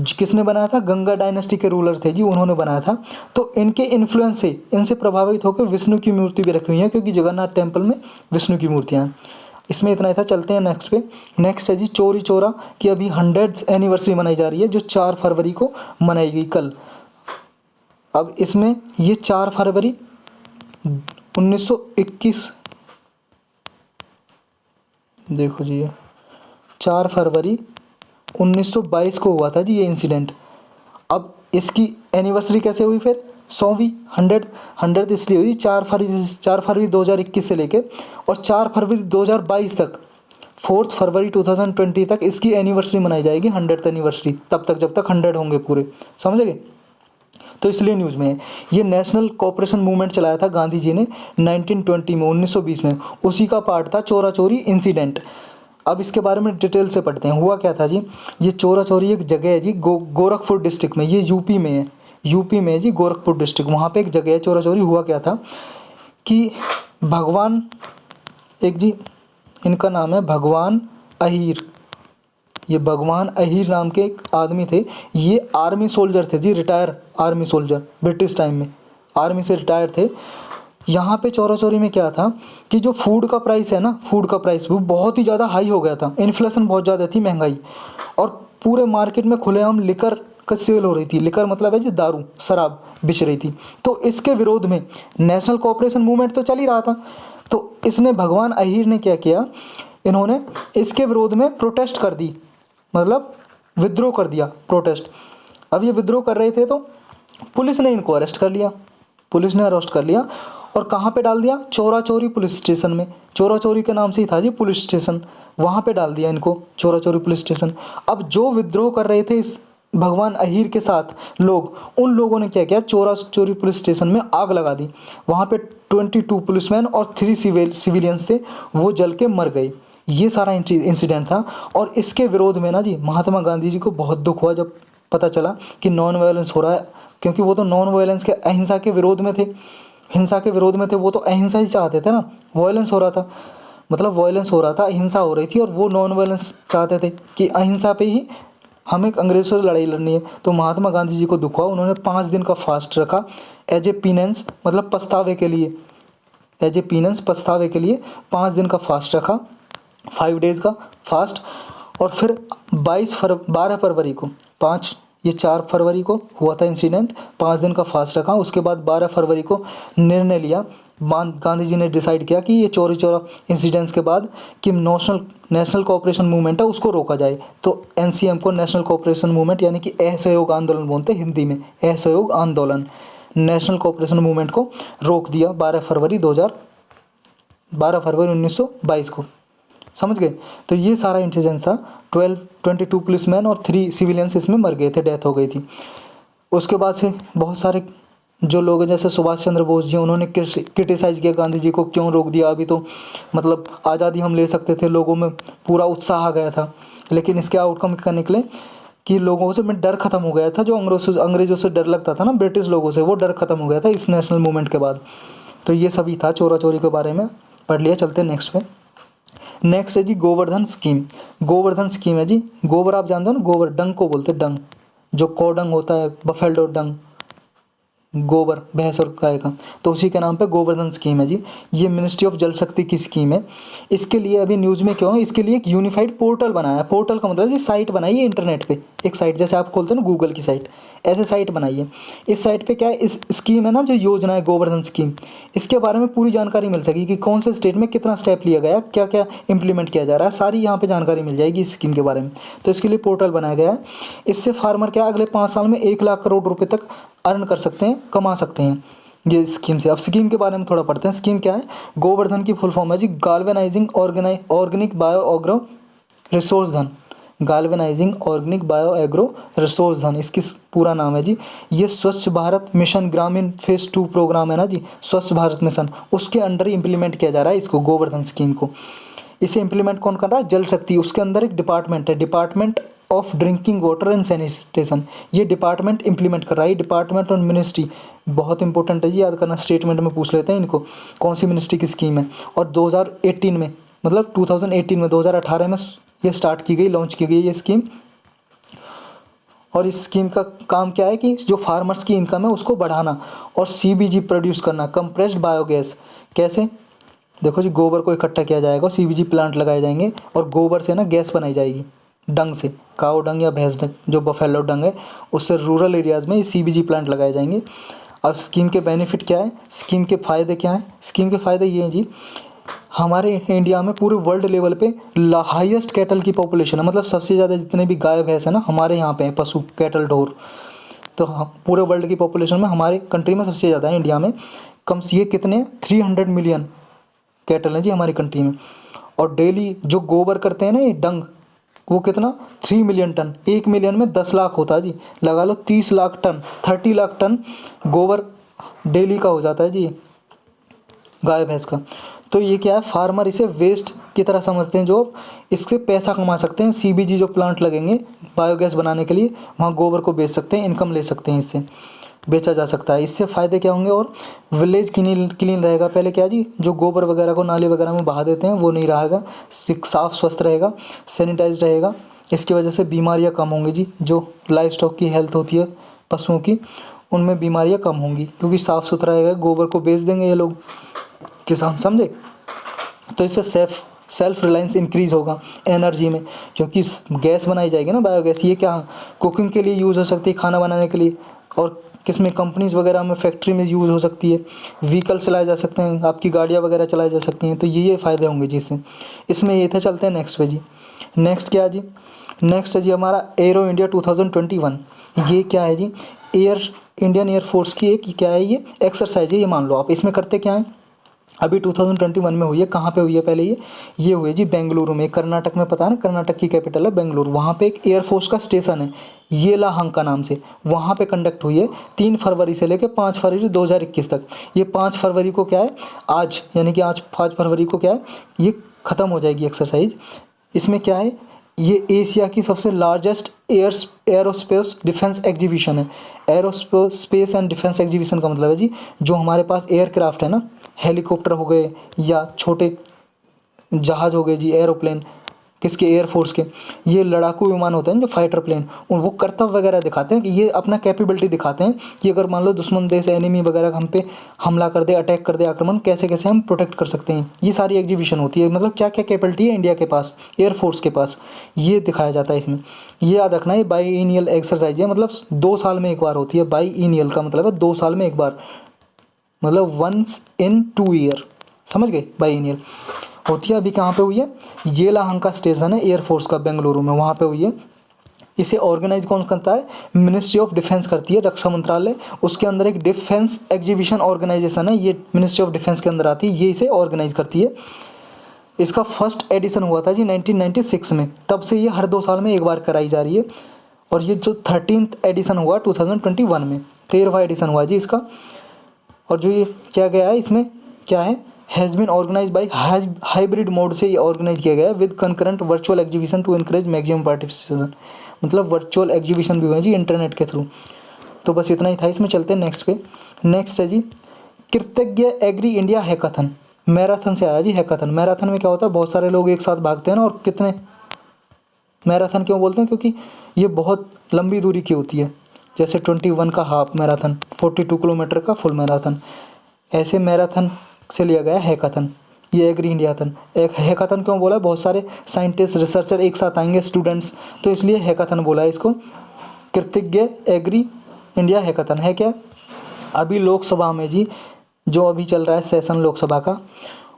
Speaker 1: किसने बनाया था, गंगा डायनेस्टी के रूलर थे जी, उन्होंने बनाया था। तो इनके इन्फ्लुएंस से, इनसे प्रभावित होकर विष्णु की मूर्ति भी रखी हुई है, क्योंकि जगन्नाथ टेम्पल में विष्णु की मूर्तियाँ हैं। इसमें इतना ही था, चलते हैं नेक्स्ट पे। नेक्स्ट है जी चौरी चौरा की अभी 100th एनिवर्सरी मनाई जा रही है, जो 4 फरवरी को मनाई गई कल। अब इसमें ये 4 फरवरी 1921, देखो जी ये 4 फरवरी 1922 को हुआ था जी ये इंसिडेंट। अब इसकी एनिवर्सरी कैसे हुई फिर, 100वीं, 100 इसलिए हुई 4 फरवरी 2021 से लेके और 4 फरवरी 2022 तक, 4 फरवरी 2020 तक इसकी एनिवर्सरी मनाई जाएगी, 100th एनिवर्सरी, तब तक जब तक 100 होंगे पूरे, समझ गए। तो इसलिए न्यूज़ में है। ये नेशनल कोऑपरेशन मूवमेंट चलाया था गांधी जी ने 1920 में, 1920 में, उसी का पार्ट था चोरा चोरी इंसिडेंट। अब इसके बारे में डिटेल से पढ़ते हैं। हुआ क्या था जी, ये चोरा चोरी एक जगह है जी गोरखपुर डिस्ट्रिक्ट में, ये यूपी में है, यूपी में है जी गोरखपुर डिस्ट्रिक्ट, वहाँ पे एक जगह है चोरा चोरी। हुआ क्या था कि भगवान, एक जी इनका नाम है भगवान अहीर, ये भगवान अहीर नाम के एक आदमी थे। ये आर्मी सोल्जर थे जी, retire army soldier, British time में आर्मी से रिटायर थे। यहाँ पे चोरा चोरी में क्या था कि जो फूड का प्राइस है ना, फूड का प्राइस वो बहुत ही ज़्यादा हाई हो गया था, इन्फ्लेशन बहुत ज़्यादा थी, महंगाई, और पूरे मार्केट में खुलेआम लिकर का सेल हो रही थी। लिकर मतलब है जी दारू, शराब बिच रही थी। तो इसके विरोध में नेशनल कोऑपरेशन मूवमेंट तो चल ही रहा था, तो इसने भगवान अहीर ने क्या किया, इन्होंने इसके विरोध में प्रोटेस्ट कर दी, मतलब विद्रोह कर दिया, प्रोटेस्ट। अब ये विद्रोह कर रहे थे तो पुलिस ने इनको अरेस्ट कर लिया, पुलिस ने अरेस्ट कर लिया और कहाँ पे डाल दिया, चोरा चोरी पुलिस स्टेशन में। चोरा चोरी के नाम से ही था जी पुलिस स्टेशन, वहाँ पे डाल दिया इनको, चोरा चोरी पुलिस स्टेशन। अब जो विद्रोह कर रहे थे इस भगवान अहीर के साथ लोग, उन लोगों ने क्या किया, चोरा चोरी पुलिस स्टेशन में आग लगा दी। वहाँ पे 22 पुलिसमैन और 3 सिविलियंस थे, वो जल के मर गए। ये सारा इंसिडेंट था। और इसके विरोध में ना जी महात्मा गांधी जी को बहुत दुख हुआ जब पता चला कि नॉन वायलेंस हो रहा है, क्योंकि वो तो नॉन वायलेंस के, अहिंसा के विरोध में थे, हिंसा के विरोध में थे, वो तो अहिंसा ही चाहते थे ना, वायलेंस हो रहा था, मतलब वायलेंस हो रहा था, अहिंसा हो रही थी, और वो नॉन वायलेंस चाहते थे कि अहिंसा पे ही हमें अंग्रेज़ों से लड़ाई लड़नी है। तो महात्मा गांधी जी को दुख हुआ, उन्होंने 5 दिन का फास्ट रखा एज ए पीनेंस, मतलब पछतावे के लिए, एज ए पीनेंस, पछतावे के लिए 5 दिन का फास्ट रखा, 5 डेज़ का फास्ट। और फिर 12 फरवरी को, 4 फरवरी को हुआ था इंसिडेंट, 5 दिन का फास्ट रखा। उसके बाद 12 फरवरी को निर्णय लिया गांधी जी ने डिसाइड किया कि ये चौरी चौरा इंसिडेंट्स के बाद कि नेशनल कोऑपरेशन मूवमेंट है उसको रोका जाए। तो एनसीएम को नेशनल कोऑपरेशन मूवमेंट यानी कि असहयोग आंदोलन बोलते हैं हिंदी में, असहयोग आंदोलन, नेशनल कोऑपरेशन मूवमेंट को रोक दिया 12 फरवरी 1922 को। समझ गए? तो ये सारा इंसिडेंस था। 22 पुलिसमैन और 3 सिविलियंस इसमें मर गए थे, डेथ हो गई थी। उसके बाद से बहुत सारे जो लोग हैं जैसे सुभाष चंद्र बोस जी, उन्होंने क्रिटिसाइज़ किया गांधी जी को, क्यों रोक दिया, अभी तो मतलब आज़ादी हम ले सकते थे, लोगों में पूरा उत्साह आ गया था। लेकिन इसके आउटकम क्या निकले कि लोगों से में डर खत्म हो गया था, जो अंग्रेज़ों से डर लगता था ना, ब्रिटिश लोगों से, वो डर खत्म हो गया था इस नेशनल मूवमेंट के बाद। तो ये सभी था चोरा चोरी के बारे में पढ़ लिया। चलते हैं नेक्स्ट पे। नेक्स्ट है जी गोवर्धन स्कीम। गोवर्धन स्कीम है जी, गोबर आप जानते हो ना, गोबर डंग को बोलते हैं, डंग जो कोडंग होता है, बफेलो डंग, गोबर भैंस और गाय का, तो उसी के नाम पे गोवर्धन स्कीम है जी। ये मिनिस्ट्री ऑफ जल शक्ति की स्कीम है। इसके लिए अभी न्यूज़ में क्यों है, इसके लिए एक यूनिफाइड पोर्टल बनाया है। पोर्टल का मतलब जी साइट बनाई है इंटरनेट पे, एक साइट जैसे आप खोलते हो ना गूगल की साइट, ऐसे साइट बनाई है। इस साइट पे क्या है, इस स्कीम है ना, जो योजना है गोवर्धन स्कीम, इसके बारे में पूरी जानकारी मिल सकेगी कि कौन से स्टेट में कितना स्टेप लिया गया, क्या क्या इंप्लीमेंट किया जा रहा है, सारी यहाँ पे जानकारी मिल जाएगी इस स्कीम के बारे में। तो इसके लिए पोर्टल बनाया गया है। इससे फार्मर क्या अगले 5 साल में 1 लाख करोड़ रुपये तक अर्न कर सकते हैं, कमा सकते हैं ये स्कीम से। अब स्कीम के बारे में थोड़ा पढ़ते हैं। स्कीम क्या है, गोवर्धन की फुल फॉर्म है जी गाल्वेनाइजिंग ऑर्गेनिक बायो एग्रो रिसोर्स धन, गाल्वेनाइजिंग ऑर्गेनिक बायो एग्रो रिसोर्स धन इसकी पूरा नाम है जी। ये स्वच्छ भारत मिशन ग्रामीण फेज 2 प्रोग्राम है ना जी, स्वच्छ भारत मिशन, उसके अंडर इम्प्लीमेंट किया जा रहा है इसको, गोवर्धन स्कीम को। इसे इम्प्लीमेंट कौन कर रहा है, जल शक्ति। उसके अंदर एक डिपार्टमेंट है, department of drinking water and sanitation, ये डिपार्टमेंट इंप्लीमेंट कर रहा है। डिपार्टमेंट और मिनिस्ट्री बहुत इंपॉर्टेंट है जी, याद करना, स्टेटमेंट में पूछ लेते हैं इनको, कौन सी मिनिस्ट्री की स्कीम है। और 2018 में, मतलब 2018 में, 2018 में ये स्टार्ट की गई, लॉन्च की गई ये स्कीम। और इस स्कीम का काम क्या है कि जो फार्मर्स की इनकम है उसको बढ़ाना और सीबीजी प्रोड्यूस करना, कंप्रेस्ड बायोगैस। कैसे, देखो जी, गोबर को इकट्ठा किया जाएगा, सीबीजी प्लांट लगाए जाएंगे और गोबर से ना गैस बनाई जाएगी, डंग से, काऊ डंग या भैंस डंग, जो बफेलो डंग है, उससे रूरल एरियाज़ में ये सीबीजी प्लांट लगाए जाएंगे। अब स्कीम के बेनिफिट क्या है, स्कीम के फ़ायदे क्या हैं? स्कीम के फ़ायदे ये हैं जी, हमारे इंडिया में पूरे वर्ल्ड लेवल पे हाईएस्ट कैटल की पॉपुलेशन है, मतलब सबसे ज़्यादा जितने भी गाय भैंस है ना हमारे यहाँ पे हैं, पशु कैटल ढोर। तो पूरे वर्ल्ड की पॉपुलेशन में हमारे कंट्री में सबसे ज़्यादा है, इंडिया में। कम से ये कितने 300 मिलियन कैटल हैं जी हमारी कंट्री में। और डेली जो गोबर करते हैं ना ये डंग, वो कितना 3 मिलियन टन, 1 मिलियन में 10 लाख होता है जी, लगा लो 30 लाख टन, 30 लाख टन गोबर डेली का हो जाता है जी गाय भैंस का। तो ये क्या है, फार्मर इसे वेस्ट की तरह समझते हैं, जो इससे पैसा कमा सकते हैं। सीबीजी जो प्लांट लगेंगे बायोगैस बनाने के लिए, वहाँ गोबर को बेच सकते हैं, इनकम ले सकते हैं, इससे बेचा जा सकता है। इससे फ़ायदे क्या होंगे, और विलेज क्लीन रहेगा। पहले क्या जी, जो गोबर वगैरह को नाले वगैरह में बहा देते हैं वो नहीं रहेगा, साफ़ स्वस्थ रहेगा, सैनिटाइज रहेगा। इसकी वजह से बीमारियाँ कम होंगी जी, जो लाइफ स्टॉक की हेल्थ होती है पशुओं की, उनमें बीमारियाँ कम होंगी, क्योंकि साफ़ सुथरा रहेगा। गोबर को बेच देंगे ये लोग किसान, समझे। तो इससे सेल्फ रिलायंस इंक्रीज़ होगा एनर्जी में, क्योंकि गैस बनाई जाएगी ना, बायोगैस। ये क्या कुकिंग के लिए यूज़ हो सकती है, खाना बनाने के लिए, और किसमें कंपनीज़ वगैरह में, फैक्ट्री में यूज़ हो सकती है। व्हीकल चलाए जा सकते हैं, आपकी गाड़ियाँ वगैरह चलाई जा सकती हैं। तो ये फ़ायदे होंगे जी इससे। इसमें ये थे। चलते हैं नेक्स्ट पे जी। नेक्स्ट क्या है जी, नेक्स्ट है जी हमारा एरो इंडिया 2021। ये क्या है जी, इंडियन एयरफोर्स की एक क्या है, ये एक्सरसाइज है, ये मान लो आप। इसमें करते क्या है, अभी 2021 में हुई है। कहाँ पे हुई है पहले ये हुई है जी बेंगलुरु में, कर्नाटक में, पता है ना, कर्नाटक की कैपिटल है बेंगलुरु। वहाँ पे एक एयरफोर्स का स्टेशन है येलाहंका नाम से, वहाँ पे कंडक्ट हुई है 3 फरवरी से लेकर 5 फरवरी 2021 तक। ये 5 फरवरी को क्या है, आज यानी कि आज 5 फरवरी को क्या है, ये ख़त्म हो जाएगी एक्सरसाइज। इसमें क्या है, ये एशिया की सबसे लार्जेस्ट एरोस्पेस डिफेंस एग्जीबिशन है। एरोस्पेस एंड डिफेंस एग्जीबिशन का मतलब है जी, जो हमारे पास एयरक्राफ्ट है ना, हेलीकॉप्टर हो गए या छोटे जहाज़ हो गए जी, एरोप्लेन, किसके, एयरफोर्स के। ये लड़ाकू विमान होते हैं जो फाइटर प्लेन, और वो कर्तव्य वगैरह दिखाते हैं कि ये अपना कैपेबिलिटी दिखाते हैं कि अगर मान लो दुश्मन देश, एनिमी वगैरह हम पे हमला कर दे, अटैक कर दे, आक्रमण, कैसे कैसे हम प्रोटेक्ट कर सकते हैं। ये सारी एग्जीबिशन होती है, मतलब क्या क्या कैपेबिलिटी है इंडिया के पास, एयरफोर्स के पास, ये दिखाया जाता है इसमें। ये याद रखना है, बाईएनियल एक्सरसाइज है, मतलब 2 साल में एक बार होती है। बाईएनियल का मतलब है 2 साल में एक बार। मतलब वंस इन 2 ईयर, समझ गए, बाई ईयर होती है। अभी कहाँ पे हुई है, येलाहंका स्टेशन है एयरफोर्स का बेंगलुरु में, वहाँ पे हुई है। इसे ऑर्गेनाइज कौन करता है, मिनिस्ट्री ऑफ डिफेंस करती है, रक्षा मंत्रालय। उसके अंदर एक डिफेंस एग्जीबिशन ऑर्गेनाइजेशन है, ये मिनिस्ट्री ऑफ डिफेंस के अंदर आती है, ये इसे ऑर्गेनाइज करती है। इसका फर्स्ट एडिशन हुआ था जी 1996 में, तब से ये हर 2 साल में एक बार कराई जा रही है। और ये जो 13th एडिशन हुआ 2021 में, 13वां एडिशन हुआ जी इसका। और जो ये क्या गया है इसमें क्या है, has been organise by hybrid mode से ये ऑर्गेनाइज किया गया है with concurrent virtual exhibition to encourage maximum participation, मतलब वर्चुअल एग्जीबिशन भी हुए जी इंटरनेट के थ्रू। तो बस इतना ही था, इसमें चलते हैं नेक्स्ट पे। नेक्स्ट है जी कृतज्ञ एग्री इंडिया हैकाथन, मैराथन से आया जी हैकाथन। मैराथन में क्या होता है, बहुत सारे लोग एक साथ भागते हैं ना, और कितने मैराथन क्यों बोलते हैं, क्योंकि ये बहुत लंबी दूरी की होती है, जैसे 21 का हाफ मैराथन, 42 किलोमीटर का फुल मैराथन, ऐसे मैराथन से लिया गया हैकाथन। ये एग्री इंडियाथन, एक हैकाथन क्यों बोला, बहुत सारे साइंटिस्ट रिसर्चर एक साथ आएंगे, स्टूडेंट्स, तो इसलिए हैकाथन बोला है इसको। कृतज्ञ एग्री इंडिया हैकाथन है क्या, अभी लोकसभा में जी जो अभी चल रहा है सेशन लोकसभा का,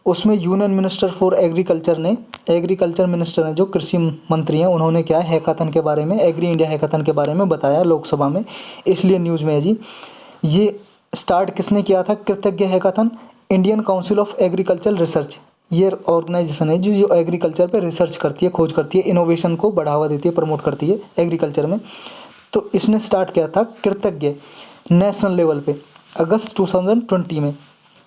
Speaker 1: उसमें यूनियन मिनिस्टर फॉर एग्रीकल्चर ने, एग्रीकल्चर मिनिस्टर हैं जो कृषि मंत्री हैं, उन्होंने क्या है हैकाथन के बारे में, एग्री इंडिया हैकाथन के बारे में बताया लोकसभा में, इसलिए न्यूज़ में है जी। ये स्टार्ट किसने किया था कृतज्ञ hackathon, Indian council of agriculture research, ये ऑर्गेनाइजेशन है जो एग्रीकल्चर पे रिसर्च करती है, खोज करती है, इनोवेशन को बढ़ावा देती है, प्रमोट करती है एग्रीकल्चर में। तो इसने स्टार्ट किया था कृतज्ञ नेशनल लेवल पे अगस्त 2020 में,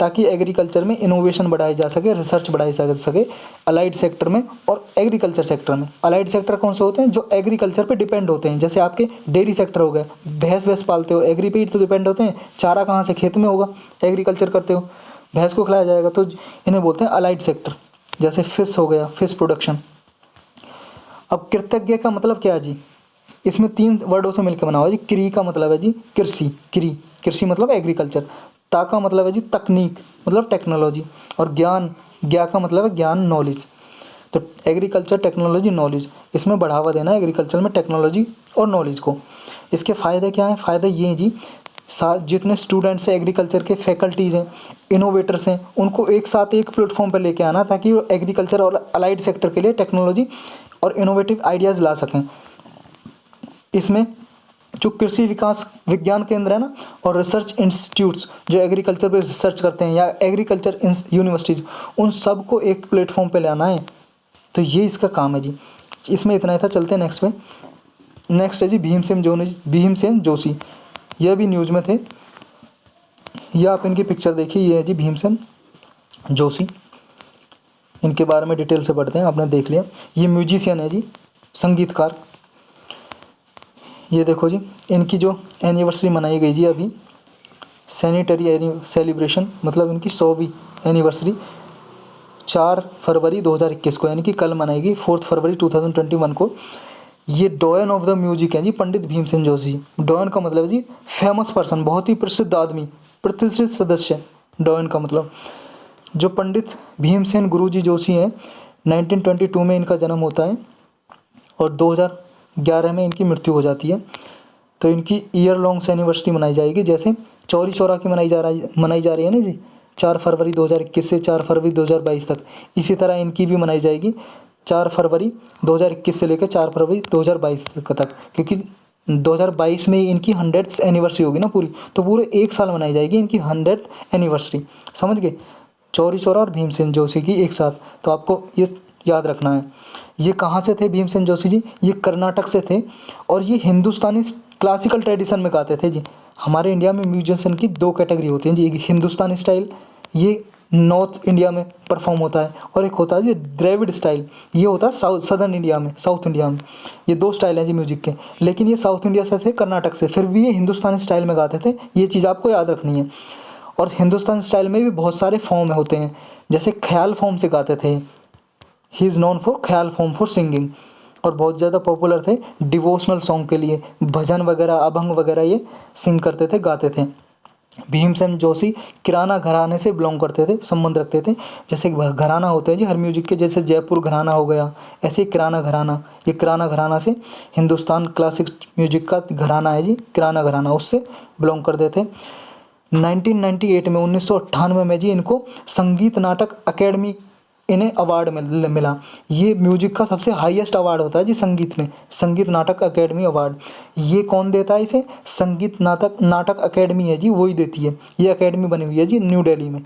Speaker 1: ताकि एग्रीकल्चर में इनोवेशन बढ़ाई जा सके, रिसर्च बढ़ाई जा सके अलाइड सेक्टर में और एग्रीकल्चर सेक्टर में। अलाइड सेक्टर कौन से होते हैं, जो एग्रीकल्चर पे डिपेंड होते हैं, जैसे आपके डेयरी सेक्टर हो गए, भैंस वैस पालते हो, एग्री पे ही तो डिपेंड होते हैं, चारा कहाँ से, खेत में होगा, एग्रीकल्चर करते हो, भैंस को खिलाया जाएगा, तो इन्हें बोलते हैं अलाइड सेक्टर। जैसे फिश हो गया, फिश प्रोडक्शन। अब कृतज्ञ का मतलब क्या है जी, इसमें 3 वर्डों से मिलकर बना हुआ है जी। क्री का मतलब है जी कृषि, क्री, कृषि मतलब एग्रीकल्चर। ता का मतलब है जी तकनीक, मतलब टेक्नोलॉजी। और ज्ञान, ज्ञा का मतलब है ज्ञान, नॉलेज। तो एग्रीकल्चर, टेक्नोलॉजी, नॉलेज, इसमें बढ़ावा देना है एग्रीकल्चर में टेक्नोलॉजी और नॉलेज को। इसके फ़ायदे क्या हैं, फ़ायदे ये हैं जी, जितने स्टूडेंट्स हैं एग्रीकल्चर के, फैकल्टीज़ हैं, इनोवेटर्स हैं, उनको एक साथ एक प्लेटफॉर्म पर लेके आना, ताकि वो एग्रीकल्चर और अलाइड सेक्टर के लिए टेक्नोलॉजी और इनोवेटिव आइडियाज़ ला सकें। इसमें जो कृषि विकास विज्ञान केंद्र है ना, और रिसर्च इंस्टीट्यूट्स जो एग्रीकल्चर पे रिसर्च करते हैं, या एग्रीकल्चर यूनिवर्सिटीज़, उन सबको एक प्लेटफॉर्म पे लाना है। तो ये इसका काम है जी। इसमें इतना ही था, चलते हैं नेक्स्ट पे। नेक्स्ट है जी भीमसेन जोशी, यह भी न्यूज़ में थे। यह आप इनकी पिक्चर देखिए, ये है जी भीमसेन जोशी। इनके बारे में डिटेल से पढ़ते हैं, आपने देख लिया। ये म्यूजिशियन है जी, संगीतकार। ये देखो जी, इनकी जो एनिवर्सरी मनाई गई जी अभी, सैनिटरी सेलिब्रेशन, मतलब इनकी 100वीं एनिवर्सरी 4 फरवरी 2021 को, यानी कि कल मनाई गई, 4 फरवरी 2021 को। ये डॉयन ऑफ द म्यूजिक है जी पंडित भीमसेन जोशी। डॉयन का मतलब है जी फेमस पर्सन, बहुत ही प्रसिद्ध आदमी, प्रतिष्ठित सदस्य। डॉयन का मतलब जो पंडित भीमसेन गुरुजी जोशी हैं, 1922 में इनका जन्म होता है और 2011 में इनकी मृत्यु हो जाती है। तो इनकी ईयर लॉन्ग एनिवर्सरी मनाई जाएगी, जैसे चौरी चौरा की मनाई जा रही है ना जी, 4 फरवरी 2021 से 4 फरवरी 2022 तक। इसी तरह इनकी भी मनाई जाएगी 4 फरवरी 2021 से लेकर 4 फरवरी 2022 तक, क्योंकि 2022 में इनकी 100th एनिवर्सरी होगी ना पूरी, तो पूरे 1 साल मनाई जाएगी इनकी 100th एनिवर्सरी, समझ गए। चौरी चौरा और भीमसेन जोशी की एक साथ, तो आपको ये याद रखना है। ये कहाँ से थे भीमसेन जोशी जी, ये कर्नाटक से थे, और ये हिंदुस्तानी क्लासिकल ट्रेडिशन में गाते थे जी। हमारे इंडिया में म्यूजिशियन की 2 कैटेगरी होती हैं जी, एक हिंदुस्तानी स्टाइल, ये नॉर्थ इंडिया में परफॉर्म होता है, और एक होता है जी द्रविड़ स्टाइल, ये होता है सदर्न इंडिया में, साउथ इंडिया में। ये 2 स्टाइल हैं जी म्यूजिक के, लेकिन ये साउथ इंडिया से थे, कर्नाटक से, फिर भी ये हिंदुस्तानी स्टाइल में गाते थे। ये चीज़ आपको याद रखनी है। और हिंदुस्तानी स्टाइल में भी बहुत सारे फॉर्म होते हैं, जैसे ख्याल फॉर्म से गाते थे, ही इज़ नोन फॉर ख्याल फॉर्म फॉर सिंगिंग, और बहुत ज़्यादा पॉपुलर थे डिवोशनल सॉन्ग के लिए, भजन वगैरह, अभंग वगैरह ये सिंग करते थे, गाते थे। भीमसेन जोशी किराना घराने से बिलोंग करते थे, संबंध रखते थे। जैसे घराना होते हैं जी हर म्यूजिक के, जैसे जयपुर घराना हो गया, ऐसे ही किराना घराना, ये किराना घराना से, हिंदुस्तान क्लासिक म्यूजिक का घराना है जी किराना घराना, उससे बिलोंग करते थे। 1998 में 1998 में जी इनको संगीत नाटक अकेडमी इन्हें अवार्ड मिला। ये म्यूजिक का सबसे हाईएस्ट अवार्ड होता है जी संगीत में, संगीत नाटक अकेडमी अवार्ड। ये कौन देता है इसे? संगीत नाटक अकेडमी है जी, वही देती है। ये अकेडमी बनी हुई है जी न्यू दिल्ली में।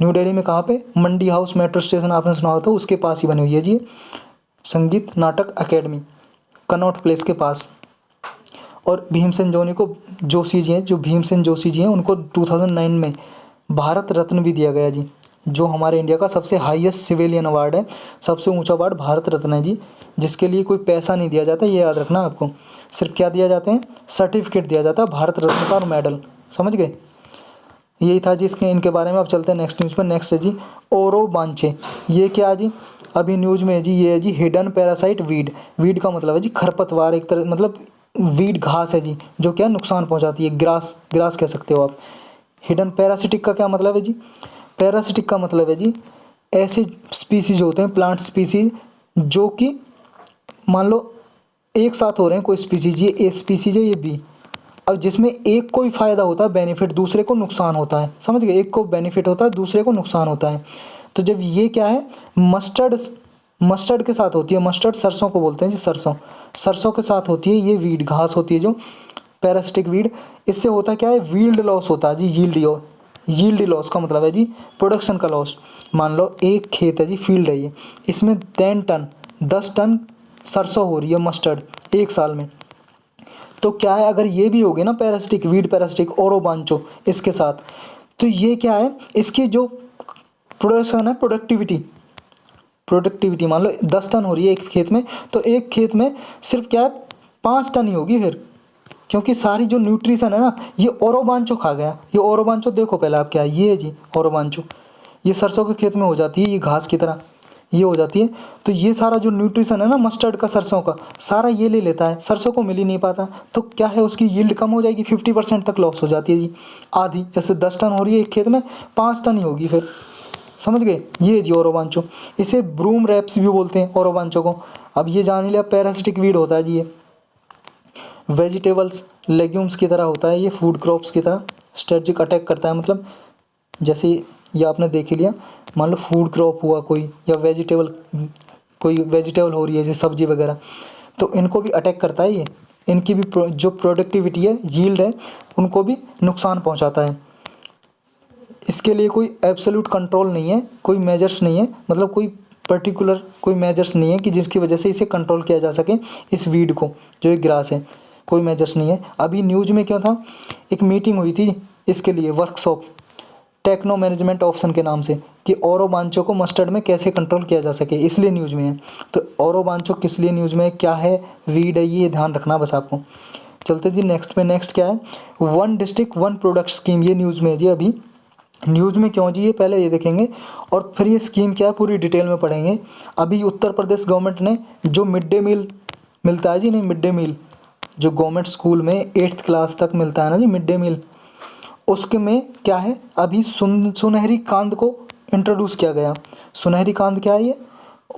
Speaker 1: न्यू दिल्ली में कहाँ पे? मंडी हाउस मेट्रो स्टेशन आपने सुना हो तो उसके पास ही बनी हुई है जी संगीत नाटक अकेडमी, कनॉट प्लेस के पास। और भीमसेन जोशी जी हैं, जो भीमसेन जोशी जी हैं, उनको 2009 में भारत रत्न भी दिया गया जी, जो हमारे इंडिया का सबसे हाईएस्ट सिविलियन अवार्ड है। सबसे ऊंचा अवार्ड भारत रत्न है जी, जिसके लिए कोई पैसा नहीं दिया जाता, ये याद रखना आपको। सिर्फ क्या दिया जाते हैं? सर्टिफिकेट दिया जाता है भारत रत्न का और मेडल। समझ गए? यही था जी इनके बारे में। अब चलते हैं नेक्स्ट न्यूज़ पर। नेक्स्ट है जी ओरोबांचे। ये क्या है जी? अभी न्यूज़ में है जी, ये है जी हिडन पैरासाइट वीड। वीड का मतलब है जी खरपतवार, एक तरह मतलब वीड घास है जी, जो क्या नुकसान पहुंचाती है। ग्रास कह सकते हो आप। हिडन पैरासिटिक का क्या मतलब है जी? पैरासिटिक का मतलब है जी ऐसे स्पीसीज होते हैं, प्लांट स्पीसीज, जो कि मान लो एक साथ हो रहे हैं कोई स्पीसीज, ये ए स्पीसीज है, ये बी। अब जिसमें एक को ही फ़ायदा होता है बेनिफिट, दूसरे को नुकसान होता है। समझ गए? एक को बेनिफिट होता है, दूसरे को नुकसान होता है। तो जब ये क्या है, मस्टर्ड के साथ होती है। मस्टर्ड सरसों को बोलते हैं जी, सरसों के साथ होती है ये वीड घास होती है जो पैरासिटिक वीड। इससे होता क्या है? यील्ड लॉस होता है जी। यील्ड लॉस का मतलब है जी प्रोडक्शन का लॉस। मान लो एक खेत है जी, फील्ड है ये, इसमें 10 टन सरसों हो रही है मस्टर्ड एक साल में। तो क्या है, अगर ये भी होगी ना पैरासिटिक वीड, पैरासिटिक ओरोबांचो इसके साथ, तो ये क्या है, इसकी जो प्रोडक्शन है, प्रोडक्टिविटी मान लो 10 टन हो रही है एक खेत में, तो एक खेत में सिर्फ क्या है 5 टन ही होगी फिर, क्योंकि सारी जो न्यूट्रिशन है ना ये ओरोबांचो खा गया। ये ओरोबांचो देखो पहले आप क्या है, ये है जी ओरोबांचो। ये सरसों के खेत में हो जाती है, ये घास की तरह ये हो जाती है। तो ये सारा जो न्यूट्रिशन है ना मस्टर्ड का, सरसों का, सारा ये ले लेता है, सरसों को मिल ही नहीं पाता। तो क्या है, उसकी यील्ड कम हो जाएगी, 50% तक लॉस हो जाती है जी, आधी। जैसे 10 टन हो रही है एक खेत में, 5 टन ही होगी फिर। समझ गए? ये जी ओरोबांचो। इसे ब्रूम रैप्स भी बोलते हैं ओरोबांचो को। अब ये जान लिया पैरासिटिक वीड होता है जी। ये वेजिटेबल्स लेग्यूम्स की तरह होता है, ये फूड क्रॉप्स की तरह स्ट्रेटजिक अटैक करता है। मतलब जैसे ये आपने देख ही लिया, मान लो फूड क्रॉप हुआ कोई, या कोई वेजिटेबल हो रही है जैसे सब्जी वगैरह, तो इनको भी अटैक करता है ये। इनकी भी जो प्रोडक्टिविटी है, यील्ड है, उनको भी नुकसान पहुंचाता है। इसके लिए कोई एब्सोल्यूट कंट्रोल नहीं है, कोई मेजर्स नहीं है, मतलब कोई पर्टिकुलर कोई मेजर्स नहीं है कि जिसकी वजह से इसे कंट्रोल किया जा सके, इस वीड को, जो एक ग्रास है। कोई मेजर्स नहीं है। अभी न्यूज़ में क्यों था, एक मीटिंग हुई थी इसके लिए, वर्कशॉप, टेक्नो मैनेजमेंट ऑप्शन के नाम से, कि ओरोबांचो को मस्टर्ड में कैसे कंट्रोल किया जा सके, इसलिए न्यूज़ में है। तो ओरोबांचो किस लिए न्यूज़ में है, क्या है, वीड है, ये ध्यान रखना बस आपको। चलते जी नेक्स्ट पे। नेक्स्ट क्या है, 1 डिस्ट्रिक्ट 1 प्रोडक्ट स्कीम, ये न्यूज़ में है जी। अभी न्यूज़ में क्यों जी, ये पहले ये देखेंगे और फिर ये स्कीम क्या है पूरी डिटेल में पढ़ेंगे। अभी उत्तर प्रदेश गवर्नमेंट ने जो मिड डे मील मिलता है जी, नहीं मिड डे मील जो गवर्नमेंट स्कूल में 8th क्लास तक मिलता है ना जी मिड डे मील, उसके में क्या है, अभी सुनहरी कांद को इंट्रोड्यूस किया गया। सुनहरी कांद क्या है, ये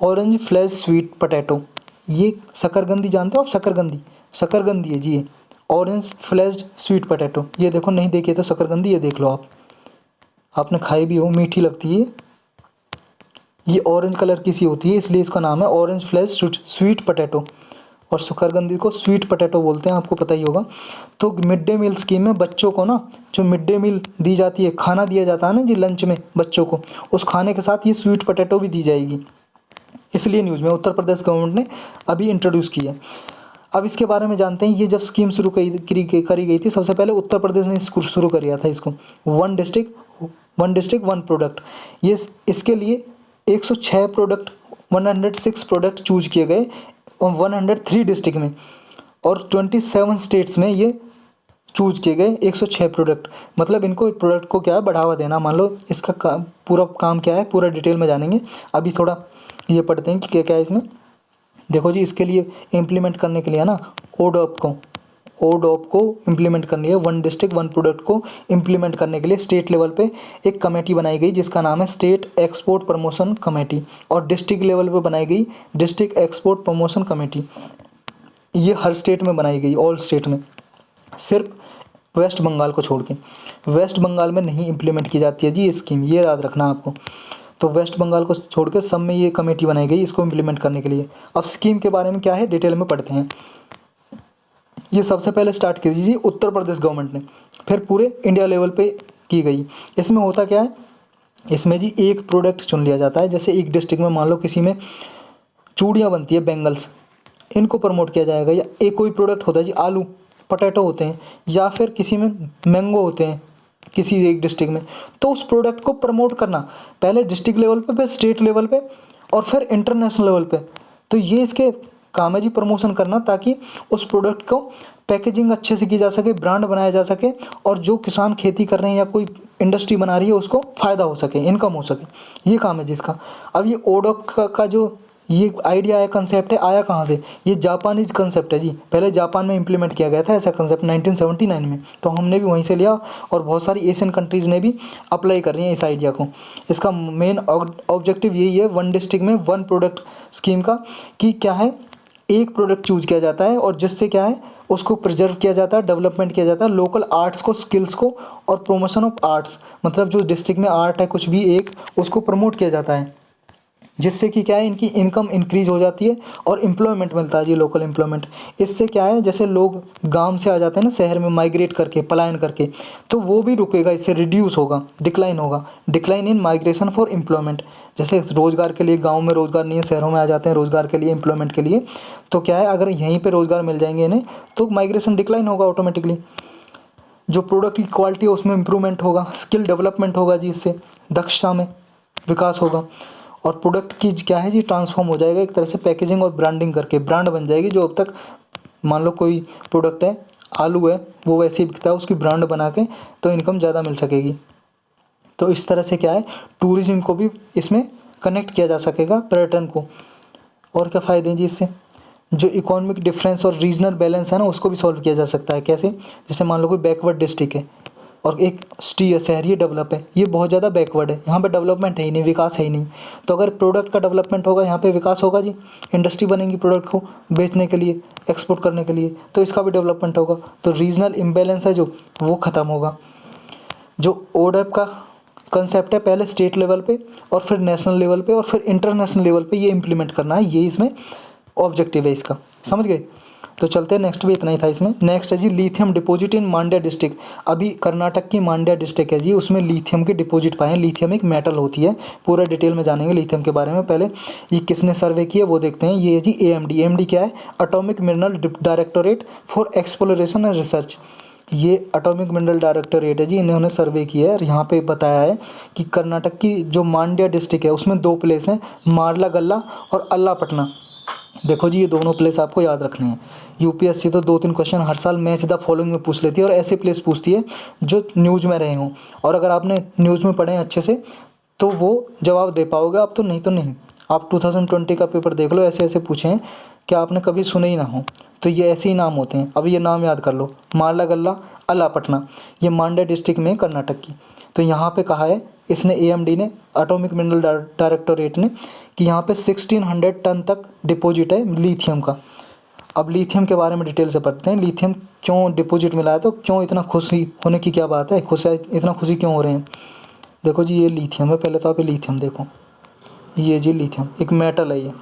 Speaker 1: ऑरेंज फ्लेश स्वीट पोटैटो। ये शकरकंदी जानते हो आप, शकरकंदी है जी ये, ऑरेंज फ्लेश्ड स्वीट पोटैटो। ये देखो, नहीं देखिए तो शकरकंदी, ये देख लो आप, आपने खाई भी हो, मीठी लगती है। ये ऑरेंज कलर की सी होती है, इसलिए इसका नाम है ऑरेंज फ्लेश स्वीट पोटैटो। और शकरकंदी को स्वीट पोटैटो बोलते हैं, आपको पता ही होगा। तो मिड डे मील स्कीम में बच्चों को ना, जो मिड डे मील दी जाती है, खाना दिया जाता है ना जी लंच में बच्चों को, उस खाने के साथ ये स्वीट पोटैटो भी दी जाएगी। इसलिए न्यूज़ में उत्तर प्रदेश गवर्नमेंट ने अभी इंट्रोड्यूस की है। अब इसके बारे में जानते हैं। ये जब स्कीम शुरू करी गई थी, सबसे पहले उत्तर प्रदेश ने शुरू किया था इसको, 1 डिस्ट्रिक्ट 1 प्रोडक्ट। ये इसके लिए 106 प्रोडक्ट, 106 प्रोडक्ट चूज किए गए और 103 डिस्ट्रिक्ट में, और 27 स्टेट्स में ये चूज किए गए 106 प्रोडक्ट। मतलब इनको प्रोडक्ट को क्या है, बढ़ावा देना। मान लो इसका पूरा काम क्या है, पूरा डिटेल में जानेंगे। अभी थोड़ा ये पढ़ते हैं कि क्या क्या है इसमें। देखो जी, इसके लिए इम्प्लीमेंट करने के लिए है ना, ओडॉप को इम्प्लीमेंट करनी है। 1 डिस्ट्रिक्ट 1 प्रोडक्ट को इम्प्लीमेंट करने के लिए स्टेट लेवल पे एक कमेटी बनाई गई, जिसका नाम है स्टेट एक्सपोर्ट प्रमोशन कमेटी, और डिस्ट्रिक्ट लेवल पे बनाई गई डिस्ट्रिक्ट एक्सपोर्ट प्रमोशन कमेटी। ये हर स्टेट में बनाई गई, ऑल स्टेट में। सिर्फ वेस्ट बंगाल को छोड़ के। वेस्ट बंगाल में नहीं इम्प्लीमेंट की जाती है जी ये स्कीम, ये याद रखना आपको। तो वेस्ट बंगाल को छोड़ के सब में ये कमेटी बनाई गई इसको इम्प्लीमेंट करने के लिए। अब स्कीम के बारे में क्या है डिटेल में पढ़ते हैं। ये सबसे पहले स्टार्ट की जी उत्तर प्रदेश गवर्नमेंट ने, फिर पूरे इंडिया लेवल पे की गई। इसमें होता क्या है, इसमें जी एक प्रोडक्ट चुन लिया जाता है। जैसे एक डिस्ट्रिक्ट में मान लो किसी में चूड़ियाँ बनती है, बेंगल्स, इनको प्रमोट किया जाएगा। या एक कोई प्रोडक्ट होता है जी आलू, पटेटो होते हैं, या फिर किसी में मैंगो होते हैं किसी एक डिस्ट्रिक्ट में, तो उस प्रोडक्ट को प्रमोट करना पहले डिस्ट्रिक्ट लेवल पे, फिर स्टेट लेवल पे और फिर इंटरनेशनल लेवल पे। तो ये इसके काम है जी, प्रमोशन करना, ताकि उस प्रोडक्ट को पैकेजिंग अच्छे से की जा सके, ब्रांड बनाया जा सके, और जो किसान खेती कर रहे हैं या कोई इंडस्ट्री बना रही है उसको फ़ायदा हो सके, इनकम हो सके, ये काम है जिसका। अब ये ओडोप का जो ये आइडिया है, कंसेप्ट है, आया कहाँ से, ये जापानीज कंसेप्ट है जी। पहले जापान में इंप्लीमेंट किया गया था ऐसा कंसेप्ट 1979 में, तो हमने भी वहीं से लिया और बहुत सारी एशियन कंट्रीज़ ने भी अप्लाई कर रही हैं इस आइडिया को। इसका मेन ऑब्जेक्टिव यही है वन डिस्ट्रिक्ट में वन प्रोडक्ट स्कीम का, कि क्या है, एक प्रोडक्ट चूज किया जाता है और जिससे क्या है उसको प्रिजर्व किया जाता है, डेवलपमेंट किया जाता है, लोकल आर्ट्स को, स्किल्स को, और प्रमोशन ऑफ आर्ट्स, मतलब जो डिस्ट्रिक्ट में आर्ट है कुछ भी एक, उसको प्रमोट किया जाता है, जिससे कि क्या है इनकी इनकम इंक्रीज हो जाती है और एम्प्लॉयमेंट मिलता है जी, लोकल एम्प्लॉयमेंट। इससे क्या है, जैसे लोग गांव से आ जाते हैं ना शहर में माइग्रेट करके, पलायन करके, तो वो भी रुकेगा, इससे रिड्यूस होगा, डिक्लाइन होगा, decline in migration for employment. जैसे रोज़गार के लिए गाँव में रोज़गार नहीं है, शहरों में आ जाते हैं रोज़गार के लिए, एम्प्लॉयमेंट के लिए, तो क्या है अगर यहीं पर रोज़गार मिल जाएंगे इन्हें तो माइग्रेशन डिक्लाइन होगा ऑटोमेटिकली। जो प्रोडक्ट की क्वालिटी है उसमें इंप्रूवमेंट होगा, स्किल डेवलपमेंट होगा जी, इससे दक्षता में विकास होगा, और प्रोडक्ट की क्या है जी ट्रांसफॉर्म हो जाएगा एक तरह से, पैकेजिंग और ब्रांडिंग करके ब्रांड बन जाएगी। जो अब तक मान लो कोई प्रोडक्ट है, आलू है, वो वैसे ही बिकता है, उसकी ब्रांड बना के तो इनकम ज़्यादा मिल सकेगी। तो इस तरह से क्या है टूरिज्म को भी इसमें कनेक्ट किया जा सकेगा, पर्यटन को। और क्या फ़ायदे हैं जी इससे, जो इकोनॉमिक डिफरेंस और रीजनल बैलेंस है ना उसको भी सॉल्व किया जा सकता है। कैसे, जैसे मान लो कोई बैकवर्ड डिस्ट्रिक्ट है और एक शहरी डेवलप है, ये बहुत ज़्यादा बैकवर्ड है, यहाँ पे डेवलपमेंट है ही नहीं, विकास है ही नहीं। तो अगर प्रोडक्ट का डेवलपमेंट होगा यहाँ पे विकास होगा जी, इंडस्ट्री बनेगी प्रोडक्ट को बेचने के लिए, एक्सपोर्ट करने के लिए, तो इसका भी डेवलपमेंट होगा। तो रीजनल इम्बैलेंस है जो वो ख़त्म होगा। जो ओडेप का कंसेप्ट है पहले स्टेट लेवल पे और फिर नेशनल लेवल पे और फिर इंटरनेशनल लेवल पे ये इम्प्लीमेंट करना है, ये इसमें ऑब्जेक्टिव है इसका, समझ गए। तो चलते हैं नेक्स्ट भी, इतना ही था इसमें। नेक्स्ट है जी lithium deposit in Mandya district. अभी कर्नाटक की मांड्या डिस्ट्रिक्ट है जी, उसमें लिथियम के डिपॉजिट पाए हैं। लिथियम एक मेटल होती है, पूरा डिटेल में जानेंगे लिथियम के बारे में। पहले ये किसने सर्वे किया वो देखते हैं। ये है जी AMD। AMD क्या है, atomic mineral directorate for exploration and research. ये एटॉमिक मिनरल डायरेक्टोरेट है जी, इन्होंने सर्वे किया है और यहाँ पे बताया है कि कर्नाटक की जो मांड्या डिस्ट्रिक्ट है उसमें 2 प्लेस हैं, मार्लागल्ला और अल्लापट्टना। देखो जी ये दोनों प्लेस आपको याद रखने हैं। यूपीएससी तो 2-3 क्वेश्चन हर साल मैच द फॉलोइंग में पूछ लेती है और ऐसे प्लेस पूछती है जो न्यूज़ में रहे हों, और अगर आपने न्यूज़ में पढ़े हैं अच्छे से तो वो जवाब दे पाओगे आप, तो नहीं तो नहीं। आप 2020 का पेपर देख लो, ऐसे ऐसे पूछे हैं कि आपने कभी सुने ही ना हो, तो ये ऐसे ही नाम होते हैं। अब ये नाम याद कर लो, मार्लागल्ला, अल्लापट्टना, ये मांड्या डिस्ट्रिक्ट में कर्नाटक की। तो यहाँ पे कहा है इसने, AMD ने, एटॉमिक मिनरल डायरेक्टोरेट ने, कि यहाँ पे 1600 टन तक डिपॉजिट है लिथियम का। अब लिथियम के बारे में डिटेल से पढ़ते हैं, लिथियम क्यों डिपॉजिट मिला है, तो क्यों इतना खुशी होने की क्या बात है, इतना खुशी क्यों हो रहे हैं। देखो जी ये लिथियम है, पहले तो आप ये लिथियम देखो, ये जी लिथियम एक मेटल है, ये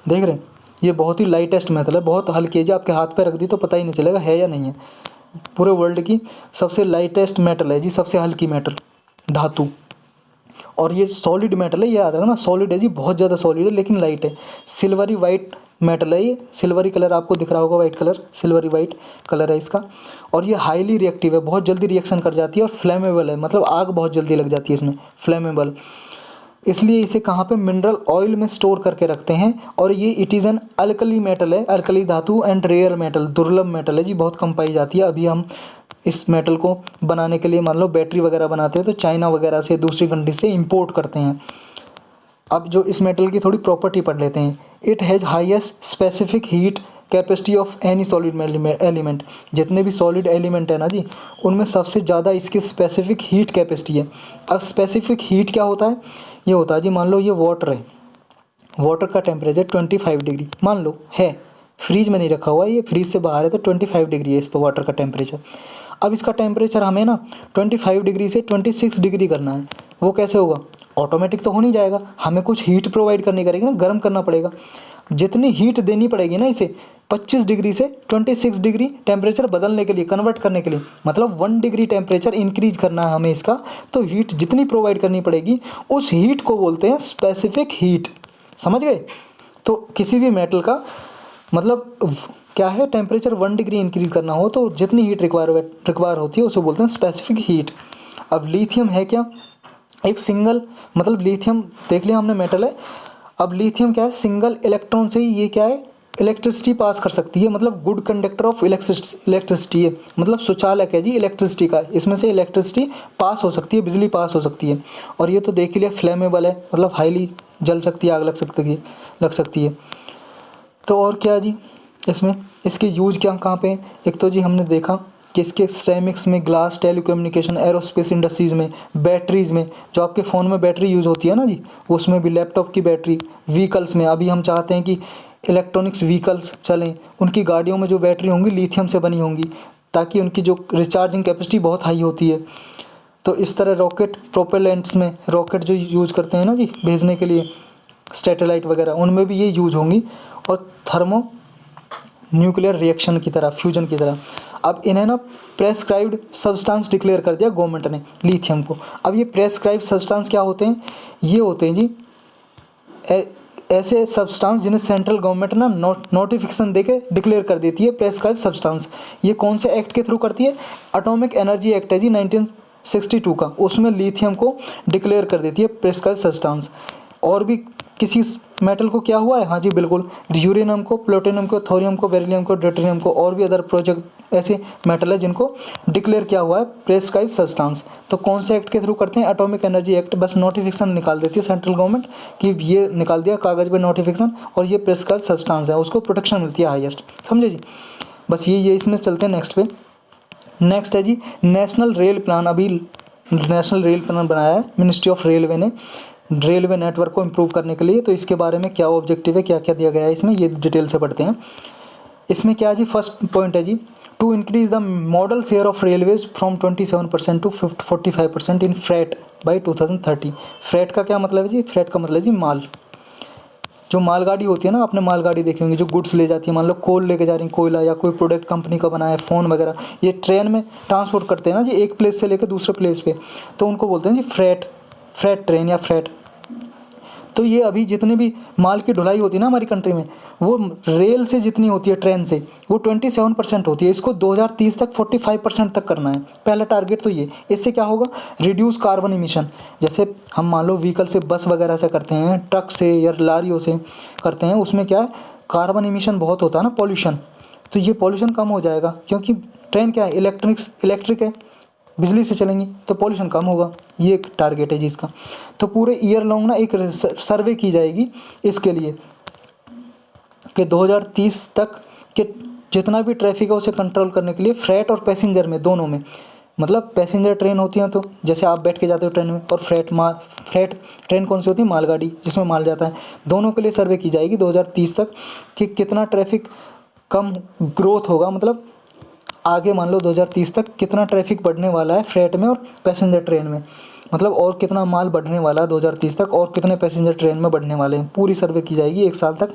Speaker 1: देख रहे हैं, ये बहुत ही लाइटेस्ट मेटल है, बहुत हल्की है जी, आपके हाथ पे रख दी तो पता ही नहीं चलेगा है या नहीं है। पूरे वर्ल्ड की सबसे लाइटेस्ट मेटल है जी, सबसे हल्की मेटल, धातु। और ये सॉलिड मेटल है, ये याद रखना, सॉलिड है जी, बहुत ज़्यादा सॉलिड है लेकिन लाइट है। सिल्वरी वाइट मेटल है ये, सिल्वरी कलर आपको दिख रहा होगा, white colour, silvery white colour है इसका। और ये हाईली रिएक्टिव है, बहुत जल्दी रिएक्शन कर जाती है, और फ्लेमेबल है, मतलब आग बहुत जल्दी लग जाती है इसमें, फ्लेमेबल। इसलिए इसे कहाँ पे मिनरल ऑयल में स्टोर करके रखते हैं। और ये it is an alkali metal है, अल्कली धातु एंड रेयर मेटल, दुर्लभ मेटल है जी, बहुत कम पाई जाती है। अभी हम इस मेटल को बनाने के लिए मान लो बैटरी वगैरह बनाते हैं तो चाइना वगैरह से, दूसरी कंट्री से इंपोर्ट करते हैं। अब जो इस मेटल की थोड़ी प्रॉपर्टी पढ़ लेते हैं। It has highest specific heat capacity of any solid element. जितने भी सॉलिड एलिमेंट है ना जी, उनमें सबसे ज़्यादा इसकी स्पेसिफिक हीट कैपेसिटी है। अब स्पेसिफिक हीट क्या होता है, ये होता है जी, मान लो ये वाटर है, वाटर का टेम्परेचर 25 डिग्री मान लो है, फ्रीज में नहीं रखा हुआ है, ये फ्रीज से बाहर है, तो 25 डिग्री है इस पर वाटर का टेम्परेचर। अब इसका टेम्परेचर हमें ना 25 डिग्री से 26 डिग्री करना है। वो कैसे होगा? ऑटोमेटिक तो हो नहीं जाएगा, हमें कुछ हीट प्रोवाइड करनी करेगी ना, गर्म करना पड़ेगा। जितनी हीट देनी पड़ेगी ना इसे 25 डिग्री से 26 डिग्री टेम्परेचर बदलने के लिए, कन्वर्ट करने के लिए, मतलब 1 डिग्री टेम्परेचर इंक्रीज करना है हमें इसका, तो हीट जितनी प्रोवाइड करनी पड़ेगी उस हीट को बोलते हैं स्पेसिफिक हीट। समझ गए? तो किसी भी मेटल का मतलब क्या है, टेम्परेचर 1 डिग्री इंक्रीज करना हो तो जितनी हीट रिक्वायर होती है उसे बोलते हैं स्पेसिफिक हीट। अब लिथियम है क्या? एक सिंगल, मतलब लिथियम देख लिया हमने मेटल है। अब लिथियम क्या है? सिंगल इलेक्ट्रॉन से ही ये क्या है, इलेक्ट्रिसिटी पास कर सकती है, मतलब गुड कंडक्टर ऑफ इलेक्ट्रिसिटी है, मतलब सुचालक है जी इलेक्ट्रिसिटी का। इसमें से इलेक्ट्रिसिटी पास हो सकती है, बिजली पास हो सकती है। और ये तो देख ही लिया फ्लेमेबल है, मतलब हाईली जल सकती है, आग लग सकती है। तो और क्या जी इसमें, इसके यूज क्या कहाँ पे? एक तो जी हमने देखा कि इसके सिरेमिक्स में, ग्लास, टेलीकम्युनिकेशन, एरोस्पेस इंडस्ट्रीज़ में, बैटरीज़ में, जो आपके फ़ोन में बैटरी यूज़ होती है ना जी, उसमें भी, लैपटॉप की बैटरी, व्हीकल्स में, अभी हम चाहते हैं कि इलेक्ट्रॉनिक्स व्हीकल्स चलें, उनकी गाड़ियों में जो बैटरी होंगी लिथियम से बनी होंगी, ताकि उनकी जो रिचार्जिंग कैपेसिटी बहुत हाई होती है। तो इस तरह रॉकेट प्रोपेलेंट्स में, रॉकेट जो यूज़ करते हैं ना जी भेजने के लिए, सैटेलाइट वगैरह, उनमें भी ये यूज होंगी। और थर्मो न्यूक्लियर रिएक्शन की तरह, फ्यूजन की तरह। अब इन्हें ना प्रेस्क्राइब्ड सब्सटेंस डिक्लेयर कर दिया गवर्नमेंट ने लिथियम को। अब ये प्रेस्क्राइब्ड सब्सटेंस क्या होते हैं? ये होते हैं जी ऐसे सब्सटेंस जिन्हें सेंट्रल गवर्नमेंट ना नोटिफिकेशन देके डिक्लेयर कर देती है प्रेस्क्राइब्ड सब्सटेंस। ये कौन से एक्ट के थ्रू करती है? एटॉमिक एनर्जी एक्ट है जी 1962 का, उसमें लिथियम को डिक्लेयर कर देती है प्रेस्क्राइब्ड सब्सटेंस। और भी किसी मेटल को क्या हुआ है? हाँ जी बिल्कुल, यूरेनियम को, प्लूटोनियम को, थोरियम को, बेरिलियम को, ड्यूटेरियम को, और भी अदर प्रोजेक्ट ऐसे मेटल है जिनको डिक्लेयर किया हुआ है प्रेस्क्राइब्ड सब्सटेंस। तो कौन से एक्ट के थ्रू करते हैं? Atomic energy act. बस नोटिफिकेशन निकाल देती है सेंट्रल गवर्नमेंट कि ये निकाल दिया कागज़ पे नोटिफिकेशन, और ये प्रेस्क्राइब्ड सब्सटेंस है, उसको प्रोटेक्शन मिलती है हाईएस्ट। समझे जी? बस ये इसमें चलते हैं नेक्स्ट पे। नेक्स्ट है जी नेशनल रेल प्लान। अभी नेशनल रेल प्लान बनाया है मिनिस्ट्री ऑफ रेलवे ने, रेलवे नेटवर्क को इम्प्रूव करने के लिए। तो इसके बारे में क्या ऑब्जेक्टिव है, क्या क्या दिया गया है इसमें, ये डिटेल से पढ़ते हैं। इसमें क्या है जी, फर्स्ट पॉइंट है जी, to increase the modal share of railways from 27% to 45% in freight by 2030। Freight का क्या मतलब है जी? फ्रेट का मतलब है जी माल। जो मालगाड़ी होती है ना, आपने मालगाड़ी देखी होंगी जो गुड्स ले जाती है, मान लो कोल लेके जा रही है, कोयला या कोई प्रोडक्ट कंपनी का बना है, फ़ोन वगैरह, ये ट्रेन में ट्रांसपोर्ट करते हैं ना जी, एक प्लेस से लेकर दूसरे प्लेस पे, तो उनको बोलते हैं जी फ्रेट ट्रेन या फ्रेट। तो ये अभी जितने भी माल की ढुलाई होती है ना हमारी कंट्री में, वो रेल से जितनी होती है, ट्रेन से, वो 27% होती है। इसको 2030 तक 45% तक करना है, पहला टारगेट तो ये। इससे क्या होगा? Reduce carbon emission. जैसे हम मान लो व्हीकल से, बस वगैरह से करते हैं, ट्रक से या लारियों से करते हैं, उसमें क्या है, कार्बन इमिशन बहुत होता है ना, पॉल्यूशन। तो ये पॉल्यूशन कम हो जाएगा, क्योंकि ट्रेन क्या है, इलेक्ट्रिक है, बिजली से चलेंगी, तो पॉल्यूशन कम होगा। ये एक टारगेट है जी इसका। तो पूरे ईयर लॉन्ग ना एक सर्वे की जाएगी इसके लिए कि 2030 तक के जितना भी ट्रैफिक है उसे कंट्रोल करने के लिए, फ्रेट और पैसेंजर में, दोनों में, मतलब पैसेंजर ट्रेन होती हैं तो जैसे आप बैठ के जाते हो ट्रेन में, और फ्रेट ट्रेन कौन सी होती है? मालगाड़ी, जिसमें माल जाता है। दोनों के लिए सर्वे की जाएगी 2030 तक कि कितना ट्रैफिक कम ग्रोथ होगा, मतलब आगे मान लो 2030 तक कितना ट्रैफिक बढ़ने वाला है फ्रेट में और पैसेंजर ट्रेन में, मतलब और कितना माल बढ़ने वाला है 2030 तक, और कितने पैसेंजर ट्रेन में बढ़ने वाले हैं, पूरी सर्वे की जाएगी 1 साल तक।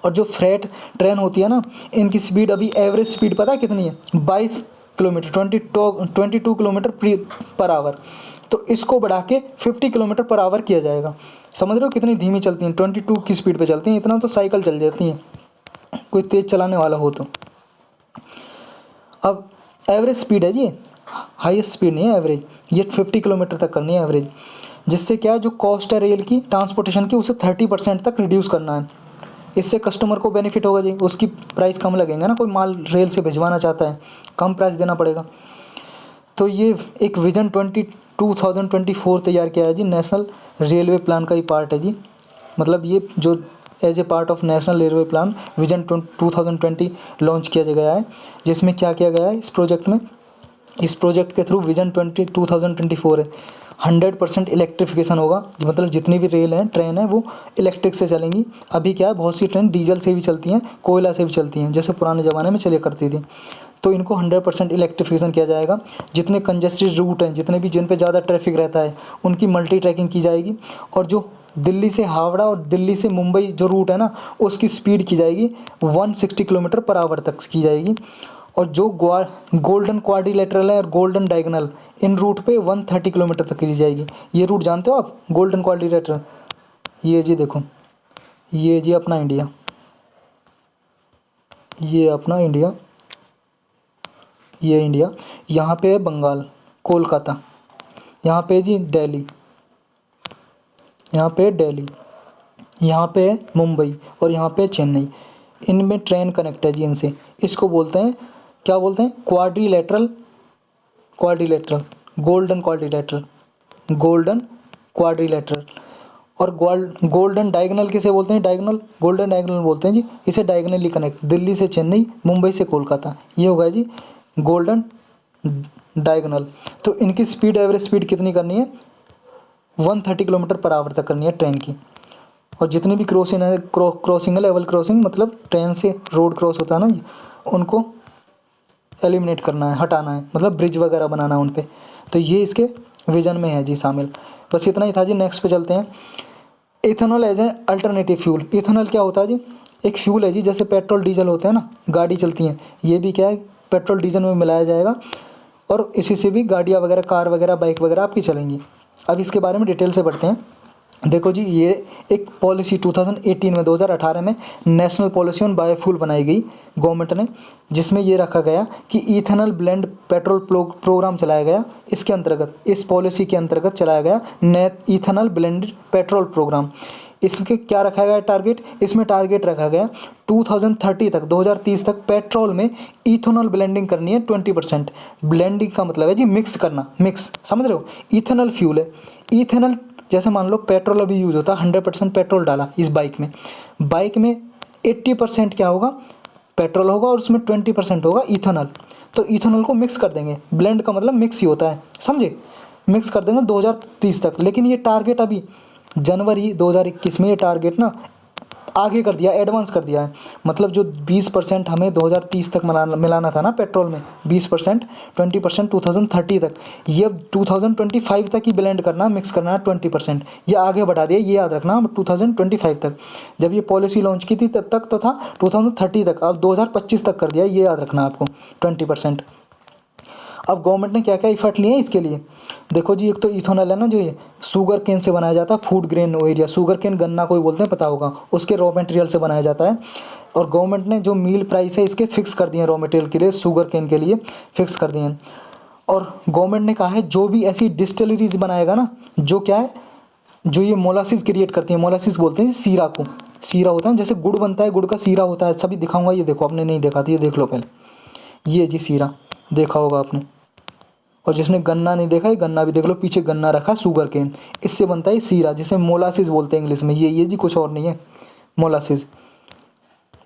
Speaker 1: और जो फ्रेट ट्रेन होती है ना, इनकी स्पीड अभी एवरेज स्पीड पता है कितनी है? 22 किलोमीटर, 22 किलोमीटर पर आवर। तो इसको बढ़ा के 50 किलोमीटर पर आवर किया जाएगा। समझ रहे हो कितनी धीमी चलती हैं? 22 की स्पीड पे चलती हैं, इतना तो साइकिल चल जाती हैं कोई तेज़ चलाने वाला हो तो। अब एवरेज स्पीड है जी, हाईएस्ट स्पीड नहीं है, एवरेज। ये 50 किलोमीटर तक करनी है एवरेज। जिससे क्या है, जो कॉस्ट है रेल की ट्रांसपोर्टेशन की, उसे 30% तक रिड्यूस करना है। इससे कस्टमर को बेनिफिट होगा जी, उसकी प्राइस कम लगेंगे ना, कोई माल रेल से भिजवाना चाहता है, कम प्राइस देना पड़ेगा। तो ये एक विजन 2024 तैयार किया है जी, नेशनल रेलवे प्लान का ही पार्ट है जी। मतलब ये जो as a part of national railway plan vision 2020 launch किया गया है। जिसमें क्या किया गया है इस प्रोजेक्ट में? इस प्रोजेक्ट के थ्रू विजन 2024 है, 100% इलेक्ट्रिफिकेशन होगा। मतलब जितनी भी रेल हैं, ट्रेन है, वो इलेक्ट्रिक से चलेंगी। अभी क्या है, बहुत सी ट्रेन डीजल से भी चलती हैं, कोयला से भी चलती हैं, जैसे पुराने ज़माने में चले करती थी। तो इनको 100% इलेक्ट्रिफिकेशन किया जाएगा। जितने कंजेस्टेड रूट हैं, जितने भी जिन पे ज़्यादा ट्रैफिक रहता है, उनकी मल्टी ट्रैकिंग की जाएगी। और जो दिल्ली से हावड़ा और दिल्ली से मुंबई जो रूट है ना, उसकी स्पीड की जाएगी 160 किलोमीटर पर आवर तक की जाएगी। और जो गोल्डन क्वाड्रिलेटरल है और गोल्डन डायगोनल, इन रूट पे 130 किलोमीटर तक की जाएगी। ये रूट जानते हो आप, गोल्डन क्वाड्रिलेटरल? ये जी देखो, ये जी अपना इंडिया, ये अपना इंडिया, ये इंडिया, यहाँ पे है बंगाल, कोलकाता, यहाँ पे जी दिल्ली, यहाँ पे दिल्ली, यहाँ पे है मुंबई और यहाँ पे चेन्नई। इनमें ट्रेन कनेक्ट है जी इनसे। इसको बोलते हैं, क्या बोलते हैं? Quadrilateral, quadrilateral, golden quadrilateral, golden quadrilateral. और गोल्डन डायगोनल किसे बोलते हैं? डायगोनल, गोल्डन डायगोनल बोलते हैं जी इसे, डायगोनली कनेक्ट, दिल्ली से चेन्नई, मुंबई से कोलकाता, ये होगा जी गोल्डन डायगोनल। तो इनकी स्पीड, एवरेज स्पीड कितनी करनी है? 130 किलोमीटर पर आवर तक करनी है ट्रेन की। और जितनी भी क्रॉसिंग है, लेवल क्रॉसिंग मतलब ट्रेन से रोड क्रॉस होता है ना जी, उनको एलिमिनेट करना है, हटाना है, मतलब ब्रिज वगैरह बनाना है उन पे। तो ये इसके विजन में है जी शामिल। बस इतना ही था जी। नेक्स्ट पे चलते हैं। Ethanol as a alternative fuel. Ethanol क्या होता है जी? एक फ्यूल है जी, जैसे पेट्रोल डीजल होते हैं ना, गाड़ी चलती हैं, ये भी क्या है, पेट्रोल डीजल में मिलाया जाएगा और इसी से भी गाड़ियाँ वगैरह, कार वगैरह, बाइक वगैरह आपकी चलेंगी। अब इसके बारे में डिटेल से बढ़ते हैं। देखो जी, ये एक पॉलिसी 2018 में, 2018 में नेशनल पॉलिसी ऑन बायोफ्यूल बनाई गई गवर्नमेंट ने, जिसमें ये रखा गया कि इथेनॉल ब्लेंड पेट्रोल प्रोग्राम चलाया गया। इसके अंतर्गत, इस पॉलिसी के अंतर्गत चलाया गया net ethanol blended petrol programme. इसके क्या रखा गया टारगेट? इसमें टारगेट रखा गया 2030 तक, 2030 तक पेट्रोल में इथेनॉल ब्लेंडिंग करनी है 20%। ब्लेंडिंग का मतलब है जी मिक्स करना, मिक्स, समझ रहे हो? इथेनॉल फ्यूल है, इथेनॉल जैसे मान लो पेट्रोल अभी यूज़ होता है, 100% पेट्रोल डाला इस बाइक में, बाइक में 80% क्या होगा? पेट्रोल होगा और उसमें 20% होगा इथेनॉल। तो इथेनॉल को मिक्स कर देंगे, ब्लेंड का मतलब मिक्स ही होता है, समझे? मिक्स कर देंगे 2030 तक। लेकिन ये टारगेट अभी जनवरी 2021 में ये टारगेट ना आगे कर दिया, एडवांस कर दिया है। मतलब जो 20% हमें 2030 तक मिलाना था ना पेट्रोल में, 20%, 20% 2030 तक, ये अब 2025 तक ही ब्लेंड करना, मिक्स करना है 20%, ये आगे बढ़ा दिया, ये याद रखना। अब 2025 तक, जब ये पॉलिसी लॉन्च की थी तब तक तो था 2030 तक, अब 2025 तक कर दिया, ये याद रखना आपको 20%। अब गवर्नमेंट ने क्या क्या इफर्ट लिए हैं इसके लिए? देखो जी, एक तो इथेनॉल है ना, जो ये शुगर केन से बनाया जाता है, food grain area, sugar cane गन्ना कोई बोलते हैं, पता होगा, उसके रॉ मटेरियल से बनाया जाता है। और गवर्नमेंट ने जो मील प्राइस है इसके फिक्स कर दिए हैं, रॉ मटेरियल के लिए, शुगर केन के लिए फिक्स कर दिए हैं। और गवर्नमेंट ने कहा है जो भी ऐसी डिस्टिलरीज बनाएगा ना, जो क्या है, जो ये मोलासिस क्रिएट करती है, मोलासिस बोलते हैं सीरा को, सीरा होता है जैसे गुड़ बनता है, गुड़ का सीरा होता है, सभी दिखाऊंगा, ये देखो, आपने नहीं देखा था, ये देख लो पहले, ये जी सीरा देखा होगा आपने। और जिसने गन्ना नहीं देखा है, गन्ना भी देख लो, पीछे गन्ना रखा है, शुगर केन, इससे बनता है सीरा, जिसे मोलासिस बोलते हैं इंग्लिश में। ये जी कुछ और नहीं है, मोलासिस,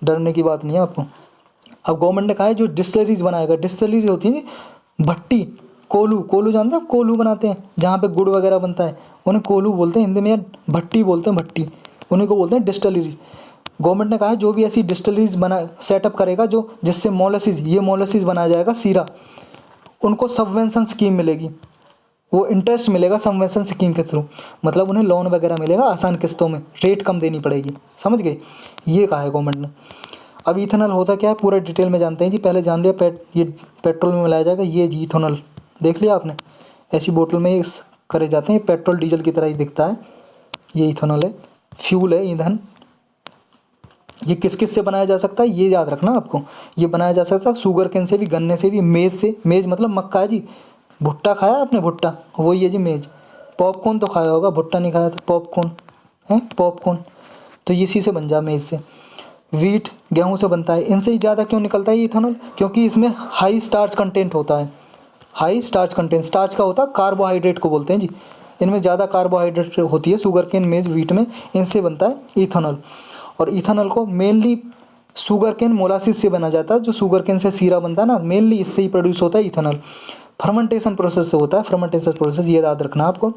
Speaker 1: डरने की बात नहीं है आपको। अब गवर्नमेंट ने कहा है जो डिस्टिलरीज बनाएगा, डिस्टिलरीज होती है भट्टी, कोलू, कोलू जानते हैं आप? कोलू बनाते हैं जहाँ पे गुड़ वगैरह बनता है, उन्हें कोलू बोलते हैं, हिंदी में यार भट्टी बोलते हैं, भट्टी, उन्हीं को बोलते हैं डिस्टिलरीज। गवर्नमेंट ने कहा है जो भी ऐसी डिस्टिलरीज बना सेटअप करेगा, जो जिससे मोलासिस, ये मोलासिस बनाया जाएगा सीरा, उनको सबवेंशन स्कीम मिलेगी, वो इंटरेस्ट मिलेगा सबवेंशन स्कीम के थ्रू, मतलब उन्हें लोन वगैरह मिलेगा आसान किस्तों में, रेट कम देनी पड़ेगी, समझ गए? ये कहा है गवर्नमेंट ने। अब इथेनॉल होता क्या है पूरा डिटेल में जानते हैं जी। पहले जान लिया ये पेट्रोल में मिलाया जाएगा, ये जी इथेनॉल देख लिया आपने, ऐसी बोतल में करे जाते हैं, पेट्रोल डीजल की तरह ही दिखता है, ये इथेनॉल है, फ्यूल है, ईंधन। ये किस किस से बनाया जा सकता है ये याद रखना आपको। ये बनाया जा सकता है शुगर केन से भी, गन्ने से भी, मेज से, मेज मतलब मक्का है जी, भुट्टा खाया आपने? भुट्टा वही है जी मेज। पॉपकॉर्न तो खाया होगा, भुट्टा नहीं खाया तो पॉपकॉर्न है, पॉपकॉर्न, तो इसी से बन जा, मेज से। वीट, गेहूँ से बनता है। इनसे ही ज़्यादा क्यों निकलता है ये इथेनॉल? क्योंकि इसमें हाई स्टार्च कंटेंट होता है, हाई स्टार्च कंटेंट, स्टार्च का होता है कार्बोहाइड्रेट को बोलते हैं जी, इनमें ज़्यादा कार्बोहाइड्रेट होती है शुगर केन, मेज, वीट में, इनसे बनता है इथेनॉल। और इथेनॉल को मेनली शुगर केन मोलासिस से बना जाता है, जो शुगर केन से सीरा बनता है ना, मेनली इससे ही प्रोड्यूस होता है इथेनॉल। फर्मेंटेशन प्रोसेस से होता है, फर्मेंटेशन प्रोसेस, ये याद रखना आपको।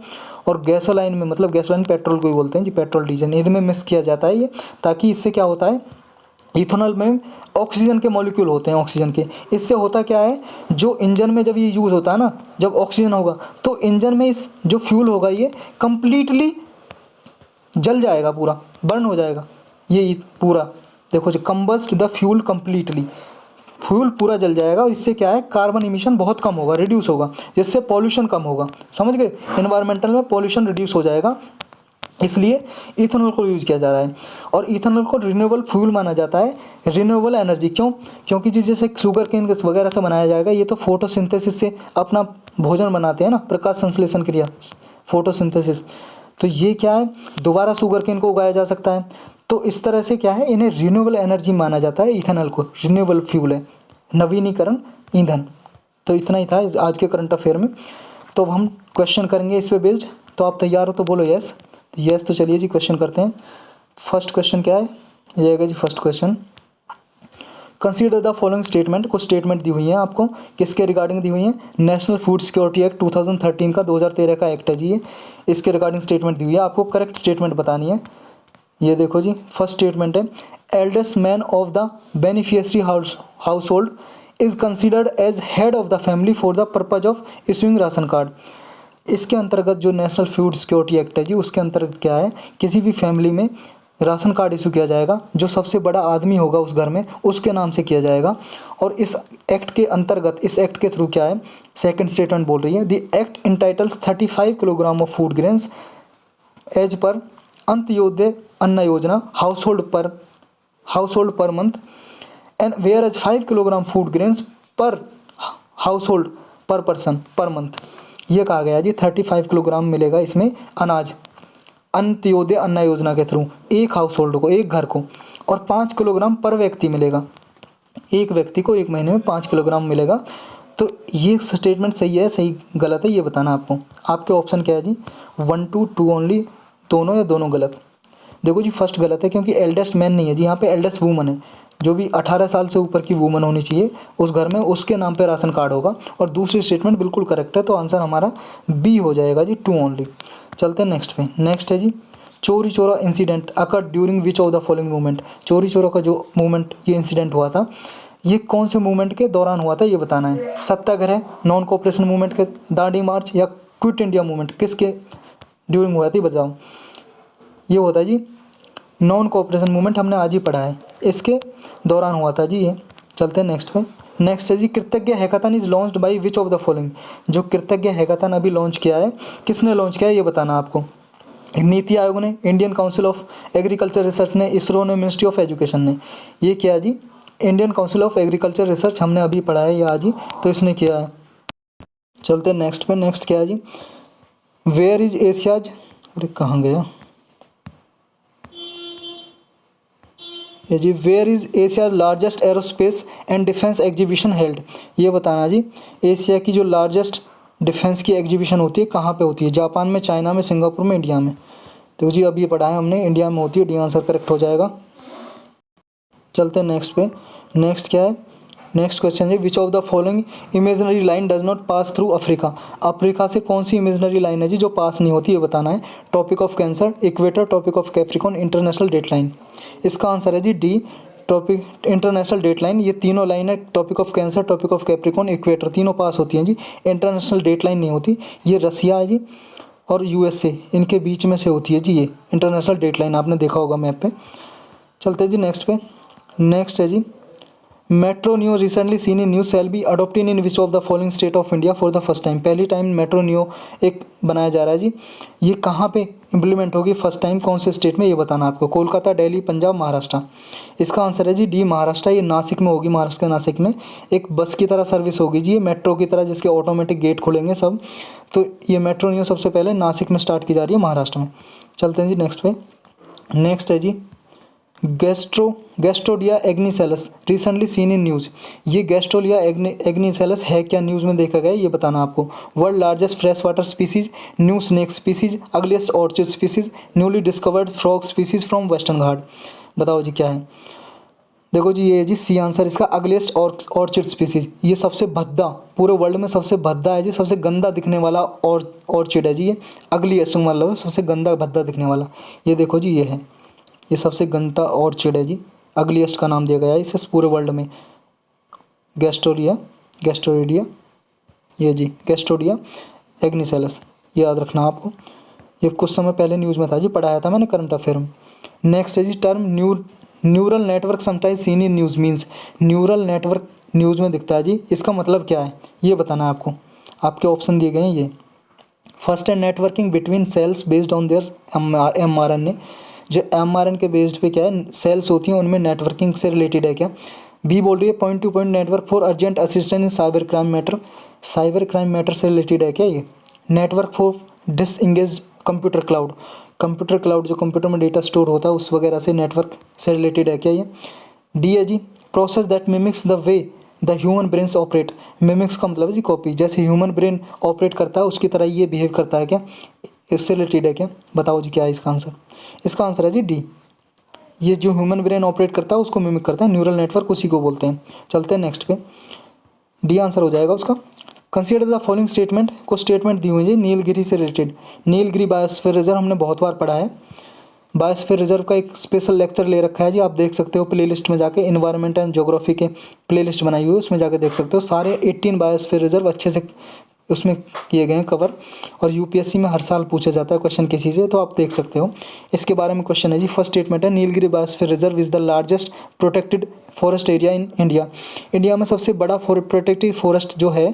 Speaker 1: और गैसोलाइन में, मतलब गैसोलाइन पेट्रोल को ही बोलते हैं जी, पेट्रोल डीजल, इनमें मिक्स किया जाता है ये, ताकि इससे क्या होता है, इथेनॉल में ऑक्सीजन के मॉलिक्यूल होते हैं, ऑक्सीजन के। इससे होता क्या है, जो इंजन में जब ये यूज़ होता है ना, जब ऑक्सीजन होगा तो इंजन में इस जो फ्यूल होगा ये कंप्लीटली जल जाएगा, पूरा बर्न हो जाएगा। ये पूरा देखो जी, combust the fuel completely, fuel पूरा जल जाएगा। और इससे क्या है, कार्बन इमिशन बहुत कम होगा, रिड्यूस होगा, जिससे पॉल्यूशन कम होगा। समझ गए, एनवायरमेंटल में पॉल्यूशन रिड्यूस हो जाएगा, इसलिए इथेनॉल को यूज़ किया जा रहा है। और इथेनॉल को रिन्यूएबल फ्यूल माना जाता है, रिन्यूएबल एनर्जी। क्यों? क्योंकि जैसे शुगर केन वगैरह से बनाया जाएगा, ये तो फोटोसिंथेसिस से अपना भोजन बनाते हैं ना, प्रकाश संश्लेषण क्रिया, फोटोसिंथेसिस। तो ये क्या है, दोबारा शुगर केन को उगाया जा सकता है। तो इस तरह से क्या है, इन्हें रिन्यूएबल एनर्जी माना जाता है, इथेनॉल को रिन्यूएबल फ्यूल है, नवीनीकरण ईंधन। तो इतना ही था आज के करंट अफेयर में। तो अब हम क्वेश्चन करेंगे इस पे बेस्ड। तो आप तैयार हो तो बोलो यस। तो यस, तो चलिए जी क्वेश्चन करते हैं। फर्स्ट क्वेश्चन क्या है, ये आएगा जी first question. Consider the following statement. कुछ स्टेटमेंट दी हुई हैं आपको, किसके रिगार्डिंग दी हुई हैं, नेशनल फूड सिक्योरिटी एक्ट 2013 का, 2013 का एक्ट है जी ये, इसके रिगार्डिंग स्टेटमेंट दी हुई है। आपको करेक्ट स्टेटमेंट बतानी है। ये देखो जी, फर्स्ट स्टेटमेंट है, eldest man of the beneficiary household is considered as head of the family for the purpose of issuing ration card. इसके अंतर्गत जो नेशनल फूड सिक्योरिटी एक्ट है जी, उसके अंतर्गत क्या है, किसी भी फैमिली में राशन कार्ड इशू किया जाएगा, जो सबसे बड़ा आदमी होगा उस घर में उसके नाम से किया जाएगा। और इस एक्ट के अंतर्गत, इस एक्ट के थ्रू क्या है, सेकंड स्टेटमेंट बोल रही है, the act entitles 35 kilogram of food grains as per Antyodaya Anna Yojana household per month and whereas 5 kilogram food grains per household per person per month. ये कहा गया जी 35 किलोग्राम मिलेगा इसमें अनाज, अंत्योदय अन्न योजना के थ्रू एक हाउस होल्ड को, एक घर को। और 5 किलोग्राम पर व्यक्ति मिलेगा, एक व्यक्ति को एक महीने में 5 किलोग्राम मिलेगा। तो ये स्टेटमेंट सही है, सही गलत है, ये बताना आपको। आपके ऑप्शन क्या है जी, 1 to 2 ओनली, दोनों या दोनों गलत। देखो जी, फर्स्ट गलत है, क्योंकि एल्डेस्ट मैन नहीं है जी, यहाँ पे एल्डेस्ट वूमन है। जो भी 18 साल से ऊपर की वूमन होनी चाहिए उस घर में, उसके नाम पे राशन कार्ड होगा। और दूसरी स्टेटमेंट बिल्कुल करेक्ट है, तो आंसर हमारा बी हो जाएगा जी, 2 ओनली। चलते हैं नेक्स्ट पे। नेक्स्ट है जी, चोरी चोरा incident occurred during which of the following movement. चोरी चोरा का जो मूवमेंट, ये इंसिडेंट हुआ था, ये कौन से मूवमेंट के दौरान हुआ था, ये बताना है। सत्याग्रह, नॉन कोऑपरेशन मूवमेंट के, दांडी मार्च, या क्विट इंडिया मूवमेंट, किसके ड्यूरिंग हुआ था, बताओ। ये होता है जी नॉन कोऑपरेशन मूवमेंट, हमने आज ही पढ़ा है, इसके दौरान हुआ था जी ये। चलते हैं नेक्स्ट पे। नेक्स्ट है जी, कृतज्ञ hackathon is launched by which of the following. जो कृतज्ञ हैकाथन अभी लॉन्च किया है, किसने लॉन्च किया है, ये बताना आपको। नीति आयोग ने, Indian council of agriculture research ने, इसरो ने, मिनिस्ट्री ऑफ एजुकेशन ने। ये किया जी Indian council of agriculture research, हमने अभी पढ़ा है ये आज ही, तो इसने किया है। चलते हैं नेक्स्ट पे। नेक्स्ट क्या है जी, वेयर इज एशियाज, अरे कहाँ गया ये जी, where is Asia largest aerospace and defence exhibition held. ये बताना जी, एशिया की जो लार्जेस्ट डिफेंस की एग्जीबिशन होती है कहाँ पे होती है, जापान में, चाइना में, सिंगापुर में, इंडिया में। तो जी अभी ये पढ़ा है हमने, इंडिया में होती है, डी आंसर करेक्ट हो जाएगा। चलते हैं नेक्स्ट पे। नेक्स्ट क्या है, नेक्स्ट क्वेश्चन है, विच of the following imaginary line does not pass through Africa. Africa से कौन सी इमेजनरी लाइन है जी जो पास नहीं होती, ये बताना है। Tropic of Cancer, equator, tropic of Capricorn, international date line. इसका आंसर है जी D, tropic international date line. ये तीनों लाइन है, tropic of Cancer, tropic of Capricorn, equator, तीनों पास होती हैं जी, इंटरनेशनल डेट लाइन नहीं होती। ये रसिया है जी और यूएसए, इनके बीच में से होती है जी ये इंटरनेशनल डेट लाइन, आपने देखा होगा मैप पे। चलते हैं जी नेक्स्ट पे। नेक्स्ट है जी, metro new recently seen in new sell be adopted in which of the following state of India for the first time. पहली टाइम मेट्रो न्यू एक बनाया जा रहा है जी, ये कहाँ पे इम्प्लीमेंट होगी फर्स्ट टाइम, कौन से स्टेट में, ये बताना आपको। कोलकाता, दिल्ली, पंजाब, महाराष्ट्र। इसका आंसर है जी डी, महाराष्ट्र। ये नासिक में होगी, महाराष्ट्र के नासिक में। एक बस की तरह सर्विस होगी जी, ये मेट्रो की तरह, जिसके ऑटोमेटिक गेट खुलेंगे सब। तो ये मेट्रो न्यू सबसे पहले नासिक में स्टार्ट की जा रही है, महाराष्ट्र में। चलते हैं जी नेक्स्ट पे। नेक्स्ट है जी, गैस्ट्रोडिया एग्निसेलस रिसेंटली सीन इन न्यूज़। ये गैस्ट्रोडिया एग्निसेलस है क्या, न्यूज़ में देखा गया, ये बताना आपको। World largest fresh water species, new snake species, ugliest orchid species, newly discovered frog species from western Ghat. बताओ जी क्या है। देखो जी, ये जी सी आंसर इसका, अगलियस्ट ऑर्चिड स्पीसीज। ये सबसे भद्दा, पूरे वर्ल्ड में सबसे भद्दा है जी, सबसे गंदा दिखने वाला ऑर्चिड है जी ये। अगलीस्ट मतलब सबसे गंदा भद्दा दिखने वाला। ये देखो जी, ये है, ये सबसे गंदा ऑर्चिड है जी, अगलीस्ट का नाम दिया गया है इसे पूरे वर्ल्ड में। गैस्ट्रोइडिया, ये जी गैस्ट्रोडिया एग्निसेलस, याद रखना आपको। ये कुछ समय पहले न्यूज़ में था जी, पढ़ाया था मैंने करंट अफेयर में। नेक्स्ट है जी term neural network sometimes seen in news means, neural network news में दिखता है जी, इसका मतलब क्या है ये बताना है आपको। आपके ऑप्शन दिए गए हैं ये। फर्स्ट है networking between cells based on their mRNA, जो mRNA के बेस्ड पे क्या है सेल्स होती हैं उनमें नेटवर्किंग से रिलेटेड है क्या। बी बोल रही है point two point network for urgent assistance in cyber crime matter, cyber crime matter से रिलेटेड है क्या ये। Network for disengaged computer cloud, computer cloud जो कंप्यूटर में डेटा स्टोर होता है उस वगैरह से नेटवर्क से रिलेटेड है क्या ये। डी है जी process that mimics the way the human brains operate, mimics का मतलब है जी कॉपी, जैसे ह्यूमन ब्रेन ऑपरेट करता है उसकी तरह ये बिहेव करता है क्या, इससे रिलेटेड है क्या। बताओ जी क्या है इसका आंसर। इसका आंसर है जी डी, ये जो ह्यूमन ब्रेन ऑपरेट करता है उसको मिमिक करता है, न्यूरल नेटवर्क उसी को बोलते हैं। चलते हैं नेक्स्ट पे, डी आंसर हो जाएगा उसका। कंसीडर द फॉलोइंग स्टेटमेंट, को स्टेटमेंट दी हुई है नीलगिरी से रिलेटेड। नीलगिरी बायोस्फीयर रिजर्व हमने बहुत बार पढ़ा है, बायोस्फीयर रिजर्व का एक स्पेशल लेक्चर ले रखा है जी, आप देख सकते हो प्लेलिस्ट में जाके, इन्वायरमेंट एंड ज्योग्राफी के प्लेलिस्ट बनाई हुई है उसमें जाके देख सकते हो। सारे 18 बायोस्फीयर रिजर्व अच्छे से उसमें किए गए हैं कवर, और यूपीएससी में हर साल पूछा जाता है क्वेश्चन किसी से, तो आप देख सकते हो। इसके बारे में क्वेश्चन है जी, फर्स्ट स्टेटमेंट है Nilgiri biosphere reserve is the largest protected forest area in India. India में सबसे बड़ा प्रोटेक्टेड फॉरेस्ट जो है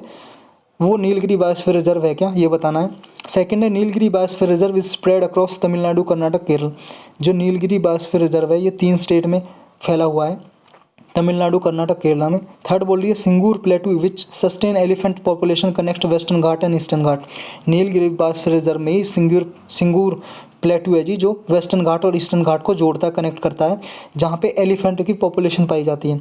Speaker 1: वो नीलगिरी बायोस्फीयर रिजर्व है क्या, ये बताना है। सेकंड है Nilgiri biosphere reserve is spread across Tamil Nadu Karnataka Kerala, जो नीलगिरी बायोस्फीयर रिजर्व है ये 3 स्टेट में फैला हुआ है, तमिलनाडु कर्नाटक केरला में। थर्ड बोल रही है सिंगूर प्लेटू विच sustain elephant population connect western Ghat and eastern Ghat, Nilgiri biosphere reserve में ही सिंगूर प्लेटू है जी जो वेस्टर्न घाट और ईस्टर्न घाट को जोड़ता है, कनेक्ट करता है, जहाँ पे एलिफेंट की पॉपुलेशन पाई जाती है।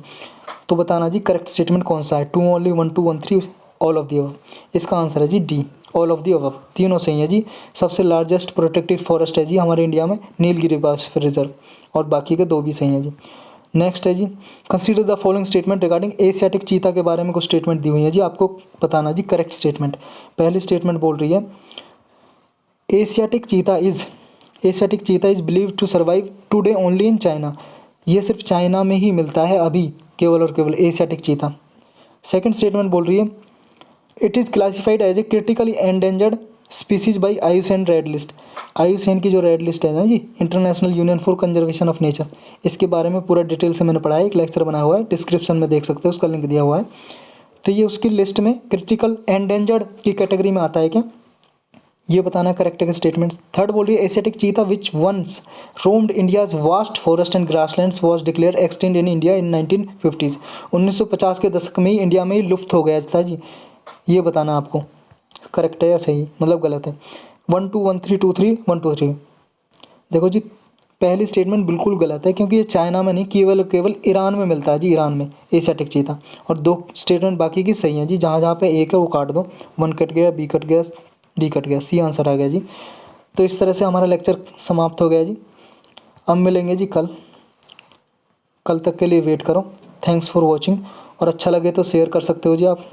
Speaker 1: तो बताना जी करेक्ट स्टेटमेंट कौन सा है, 2 only 1 2 1 3 all of the above. इसका आंसर है जी D, all of the above, तीनों सही है जी। सबसे लार्जेस्ट प्रोटेक्टेड फॉरेस्ट है जी हमारे इंडिया में नीलगिरी बायोस्फीयर रिजर्व, और बाकी के 2 भी सही हैं जी। नेक्स्ट है जी consider the following statement regarding Asiatic cheetah के बारे में कुछ स्टेटमेंट दी हुई है जी, आपको बताना जी करेक्ट स्टेटमेंट। पहली स्टेटमेंट बोल रही है Asiatic cheetah is believed to survive today only in China, ये सिर्फ चाइना में ही मिलता है अभी, केवल और केवल एशियाटिक चीता। सेकंड स्टेटमेंट बोल रही है it is classified as a critically endangered species by IUCN red list, IUCN की जो रेड लिस्ट है ना जी, international union for conservation of nature, इसके बारे में पूरा डिटेल से मैंने पढ़ा है, एक लेक्चर बना हुआ है, डिस्क्रिप्शन में देख सकते हो, उसका लिंक दिया हुआ है। तो ये उसकी लिस्ट में क्रिटिकल एंडेंजर्ड की कैटेगरी में आता है क्या, ये बताना है करेक्ट है स्टेटमेंट्स। थर्ड बोल रही है Asiatic cheetah which once roamed India's vast forest and grasslands was declare extinct in India in 1950s, 1950 के दशक में ही इंडिया में ही लुप्त हो गया था जी, ये बताना आपको करेक्ट है या सही, मतलब गलत है। 1 2 1 3 2 3 1 2 3। देखो जी पहली स्टेटमेंट बिल्कुल गलत है, क्योंकि ये चाइना में नहीं, केवल ईरान में मिलता है जी, ईरान में एशियाटिक चीता। और 2 स्टेटमेंट बाकी की सही हैं जी, जहाँ जहाँ पे एक है वो काट दो, 1 कट गया, बी कट गया, डी कट गया, सी आंसर आ गया जी। तो इस तरह से हमारा लेक्चर समाप्त हो गया जी। अब मिलेंगे जी कल तक के लिए वेट करो। थैंक्स फॉर वॉचिंग, और अच्छा लगे तो शेयर कर सकते हो जी आप।